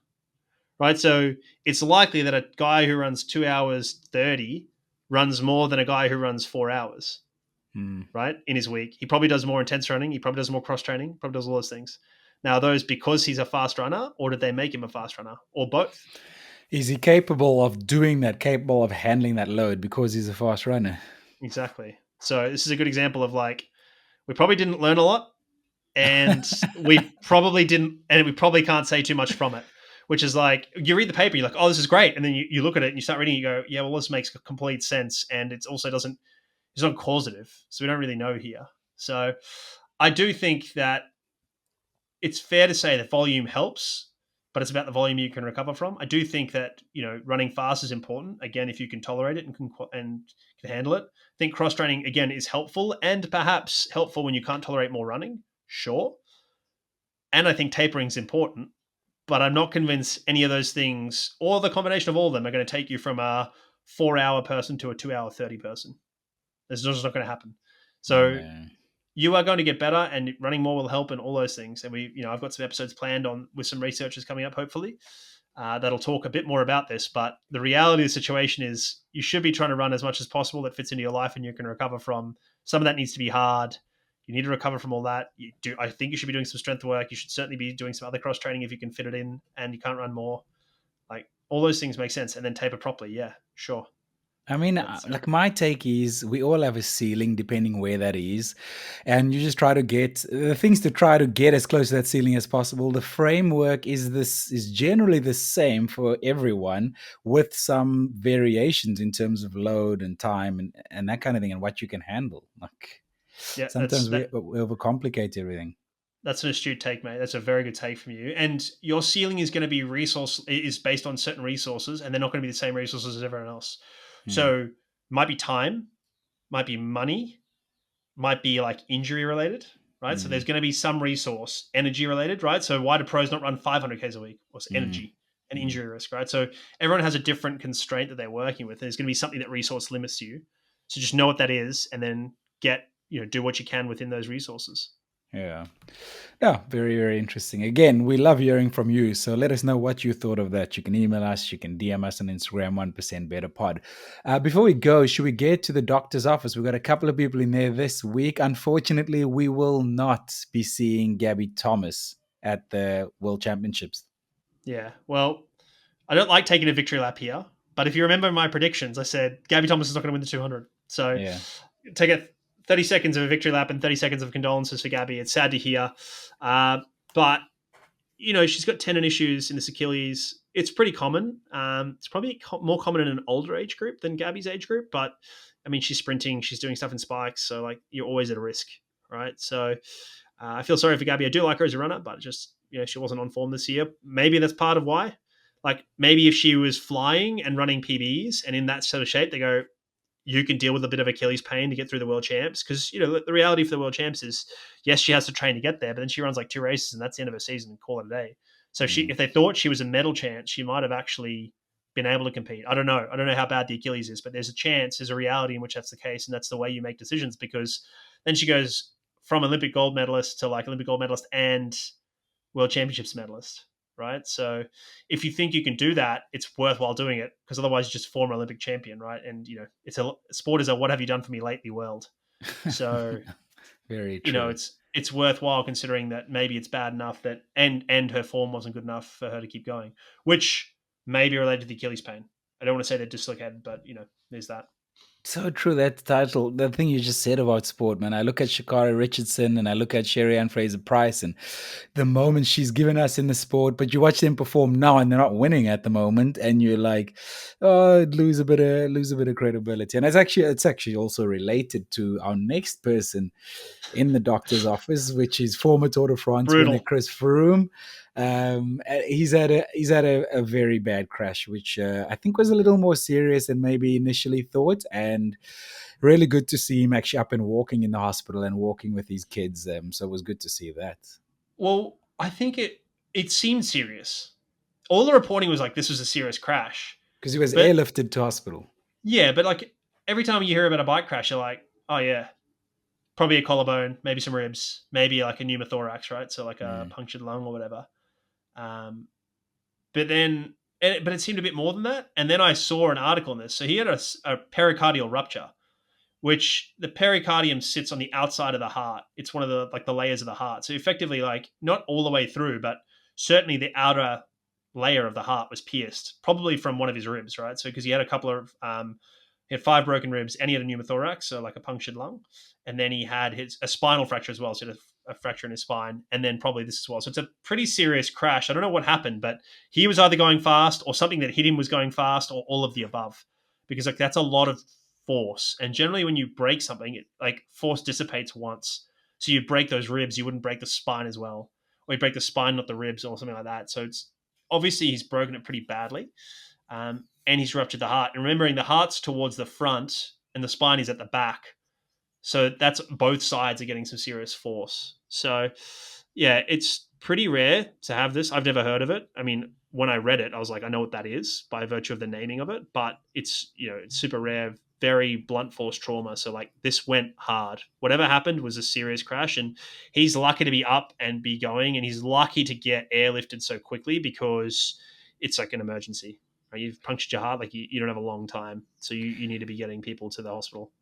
Right? So it's likely that a guy who runs 2 hours 30 runs more than a guy who runs 4 hours, right, in his week. He probably does more intense running. He probably does more cross-training, probably does all those things. Now, are those because he's a fast runner, or did they make him a fast runner, or both? Is he capable of doing that, capable of handling that load because he's a fast runner? Exactly. So this is a good example of like, we probably didn't learn a lot, and we probably can't say too much from it, which is like, you read the paper, you're like, oh, this is great. And then you look at it and you start reading, you go, yeah, well, this makes complete sense. And it's also it's not causative. So we don't really know here. So I do think that it's fair to say that volume helps, but it's about the volume you can recover from. I do think that, running fast is important. Again, if you can tolerate it and can handle it. I think cross-training, again, is helpful, and perhaps helpful when you can't tolerate more running. Sure. And I think tapering is important. but I'm not convinced any of those things or the combination of all of them are going to take you from a 4-hour person to a 2-hour 30 person. It's just not going to happen. So No. you are going to get better, and running more will help, and all those things. And I've got some episodes planned on with some researchers coming up, hopefully, that'll talk a bit more about this. But the reality of the situation is, you should be trying to run as much as possible that fits into your life, and you can recover from some of that. Needs to be hard. You need to recover from all that. I think you should be doing some strength work. You should certainly be doing some other cross training if you can fit it in, and you can't run more. Like, all those things make sense, and then taper properly. Yeah, sure. I mean, That's like my take is we all have a ceiling depending where that is. And you just try to get the things to try to get as close to that ceiling as possible. The framework is generally the same for everyone with some variations in terms of load and time and that kind of thing and what you can handle. Like yeah. sometimes we overcomplicate everything. That's an astute take, mate. That's a very good take from you. And your ceiling is going to be is based on certain resources, and they're not going to be the same resources as everyone else. Hmm. So might be time, might be money, might be like injury related, right? So there's Hmm. going to be some resource energy related, right? So why do pros not run 500 k's a week? What's Hmm. energy and Hmm. injury risk, right? So everyone has a different constraint that they're working with. There's going to be something that resource limits you. So just know what that is, and then do what you can within those resources. Yeah. Yeah, very, very interesting. Again, we love hearing from you. So let us know what you thought of that. You can email us, you can DM us on Instagram, 1% Better Pod. Before we go, should we get to the doctor's office? We've got a couple of people in there this week. Unfortunately, we will not be seeing Gabby Thomas at the World Championships. Yeah. Well, I don't like taking a victory lap here, but if you remember my predictions, I said Gabby Thomas is not going to win the 200. So Yeah. take a 30 seconds of a victory lap and 30 seconds of condolences for Gabby. It's sad to hear. But, she's got tendon issues in this Achilles. It's pretty common. It's probably more common in an older age group than Gabby's age group. But, I mean, she's sprinting. She's doing stuff in spikes. So, like, you're always at a risk, right? So I feel sorry for Gabby. I do like her as a runner, but just, she wasn't on form this year. Maybe that's part of why. Like, maybe if she was flying and running PBs and in that sort of shape, they go, you can deal with a bit of Achilles pain to get through the world champs. Because, the reality for the world champs is, yes, she has to train to get there, but then she runs like 2 races and that's the end of her season and call it a day. So if they thought she was a medal chance, she might have actually been able to compete. I don't know. I don't know how bad the Achilles is, but there's a chance, there's a reality in which that's the case. And that's the way you make decisions, because then she goes from Olympic gold medalist to like Olympic gold medalist and world championships medalist, right? So if you think you can do that, it's worthwhile doing it, because otherwise you just former Olympic champion, right? And it's a sport is a what have you done for me lately world. So Very true. it's worthwhile, considering that maybe it's bad enough that and her form wasn't good enough for her to keep going, which may be related to the Achilles pain. I don't want to say they're dislocated, but there's that. So true. That title, the thing you just said about sport, man. I look at Shakari Richardson and I look at Sherry Ann Fraser Price and the moment she's given us in the sport, but you watch them perform now and they're not winning at the moment, and you're like, oh, lose a bit of credibility. And it's actually also related to our next person in the doctor's office, which is former Tour de France winner Brutal. Chris Froome. He's had a very bad crash, which I think was a little more serious than maybe initially thought, and really good to see him actually up and walking in the hospital and walking with his kids. So it was good to see that Well, I think it seemed serious. All the reporting was like this was a serious crash, because he was but airlifted to hospital. yeah, but like every time you hear about a bike crash, you're like, oh yeah, probably a collarbone, maybe some ribs, maybe like a pneumothorax, right? So like a Mm. punctured lung or whatever. Um, but it seemed a bit more than that. And then I saw an article on this. So he had a pericardial rupture, which the pericardium sits on the outside of the heart. It's one of the layers of the heart. So effectively, like, not all the way through, but certainly the outer layer of the heart was pierced, probably from one of his ribs, right? So because he had a couple of he had 5 broken ribs and he had a pneumothorax, so like a punctured lung, and then he had a spinal fracture as well, so he had a fracture in his spine, and then probably this as well. So it's a pretty serious crash. I don't know what happened, but he was either going fast or something that hit him was going fast, or all of the above, because like that's a lot of force. And generally, when you break something, like force dissipates once. So you break those ribs, you wouldn't break the spine as well, or you break the spine, not the ribs, or something like that. So it's obviously he's broken it pretty badly, and he's ruptured the heart. And remembering the heart's towards the front and the spine is at the back, so that's both sides are getting some serious force. So yeah, it's pretty rare to have this. I've never heard of it. I mean, when I read it, I was like, I know what that is by virtue of the naming of it, but it's, it's super rare, very blunt force trauma. So like this went hard. Whatever happened was a serious crash, and he's lucky to be up and be going, and he's lucky to get airlifted so quickly because it's like an emergency. Right? You've punctured your heart, like you don't have a long time, so you need to be getting people to the hospital.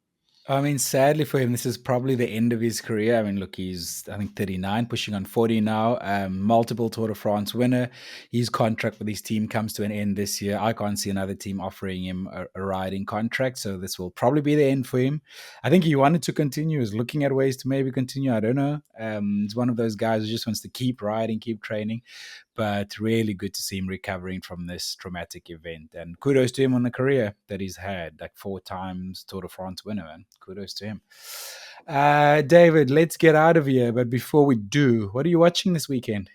I mean, sadly for him, this is probably the end of his career. I mean, look, he's, I think, 39, pushing on 40 now. Multiple Tour de France winner. His contract with his team comes to an end this year. I can't see another team offering him a riding contract, so this will probably be the end for him. I think he wanted to continue. He's looking at ways to maybe continue. I don't know. He's one of those guys who just wants to keep riding, keep training. But really good to see him recovering from this traumatic event. And kudos to him on the career that he's had, like 4 times Tour de France winner, man. Kudos to him. David, let's get out of here. But before we do, what are you watching this weekend?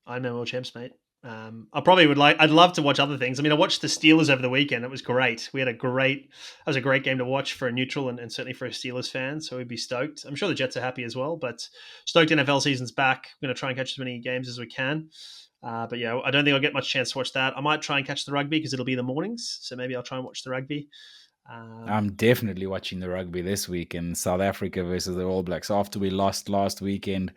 Ironman World Champs, mate. I probably would like. I'd love to watch other things. I mean, I watched the Steelers over the weekend. It was great. That was a great game to watch for a neutral and certainly for a Steelers fan. So we'd be stoked. I'm sure the Jets are happy as well. But stoked NFL season's back. I'm going to try and catch as many games as we can. But yeah, I don't think I'll get much chance to watch that. I might try and catch the rugby because it'll be in the mornings. So maybe I'll try and watch the rugby. I'm definitely watching the rugby this week in South Africa versus the All Blacks. After we lost last weekend,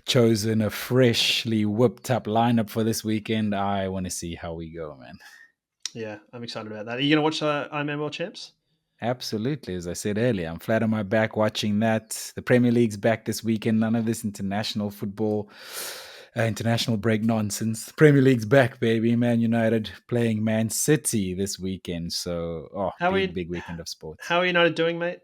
chosen a freshly whipped up lineup for this weekend. I want to see how we go, man. Yeah, I'm excited about that. Are you going to watch Ironman World Champs? Absolutely. As I said earlier, I'm flat on my back watching that. The Premier League's back this weekend. None of this international football, international break nonsense. The Premier League's back, baby. Man United playing Man City this weekend. So, big weekend of sports. How are United doing, mate?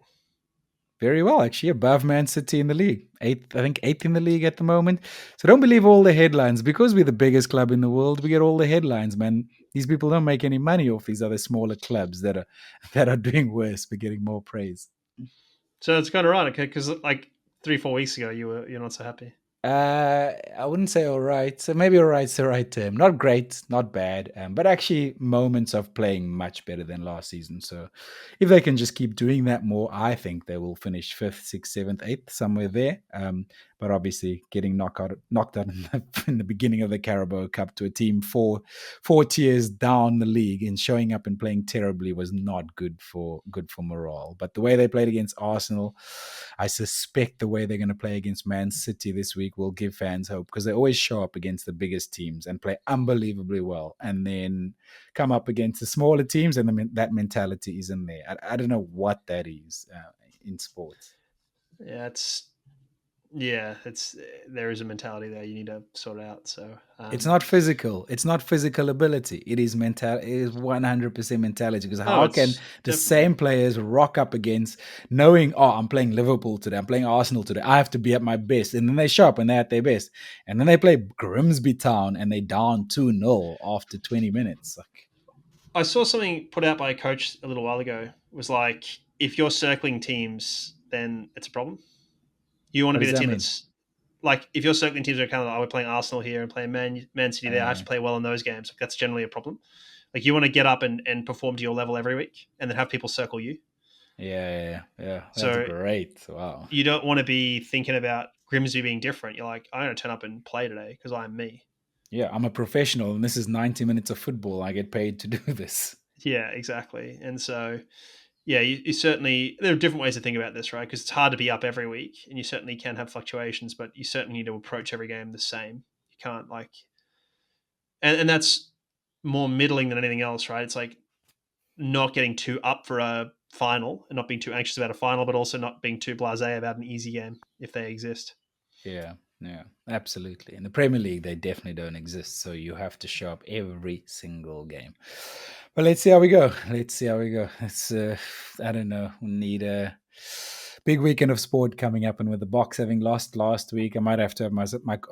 Very well, actually, above Man City in the league. Eighth in the league at the moment. So don't believe all the headlines. Because we're the biggest club in the world, we get all the headlines, man. These people don't make any money off these other smaller clubs that are doing worse but getting more praise. So it's kind of right, okay? Because like 3-4 weeks ago, you're not so happy. I wouldn't say all right. So maybe all right's the right term. Not great, not bad, but actually moments of playing much better than last season. So if they can just keep doing that more, I think they will finish 5th, 6th, 7th, 8th, somewhere there. But obviously getting knocked out in the beginning of the Carabao Cup to a team four tiers down the league and showing up and playing terribly was not good for morale. But the way they played against Arsenal, I suspect the way they're going to play against Man City this week will give fans hope because they always show up against the biggest teams and play unbelievably well, and then come up against the smaller teams, and that mentality isn't there. I don't know what that is in sports. There is a mentality there you need to sort out. So it's not physical. It's not physical ability. It is mental. It is 100% mentality. Because how can the same players rock up against knowing, I'm playing Liverpool today, I'm playing Arsenal today, I have to be at my best, and then they show up and they're at their best, and then they play Grimsby Town and they down 2-0 after 20 minutes. I saw something put out by a coach a little while ago. It was like, if you're circling teams, then it's a problem. You want to be the team that's like, if you're circling teams are kind of like, we're playing Arsenal here and playing Man City there, I have to play well in those games. Like, that's generally a problem. Like, you want to get up and perform to your level every week and then have people circle you. Yeah. That's great. Wow. You don't want to be thinking about Grimsby being different. You're like, I'm going to turn up and play today because I'm me. Yeah, I'm a professional and this is 90 minutes of football. I get paid to do this. Yeah, exactly. And so... yeah, you certainly, there are different ways to think about this, right? Because it's hard to be up every week and you certainly can have fluctuations, but you certainly need to approach every game the same. You can't and that's more middling than anything else, right? It's like not getting too up for a final and not being too anxious about a final, but also not being too blasé about an easy game if they exist. Yeah, absolutely. In the Premier League, they definitely don't exist. So you have to show up every single game. Well, let's see how we go. It's, I don't know, we need a big weekend of sport coming up. And with the box having lost last week, I might have to have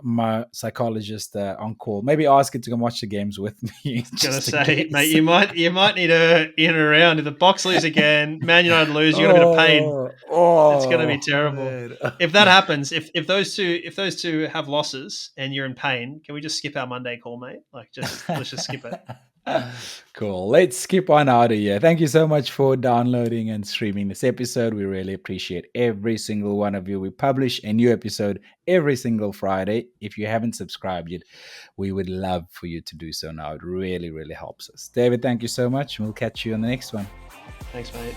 my psychologist on call. Maybe ask it to come watch the games with me. I was going to say, mate, you might need to in and around. If the box lose again, Man United lose, you're going to be pain. It's going to be terrible. Man. If that happens, if those two have losses and you're in pain, can we just skip our Monday call, mate? Like, let's just skip it. Cool. Let's skip on out of here. Thank you so much for downloading and streaming this episode. We really appreciate every single one of you. We publish a new episode every single Friday. If you haven't subscribed yet, we would love for you to do so now. It really, really helps us. David, thank you so much. We'll catch you on the next one. Thanks, mate.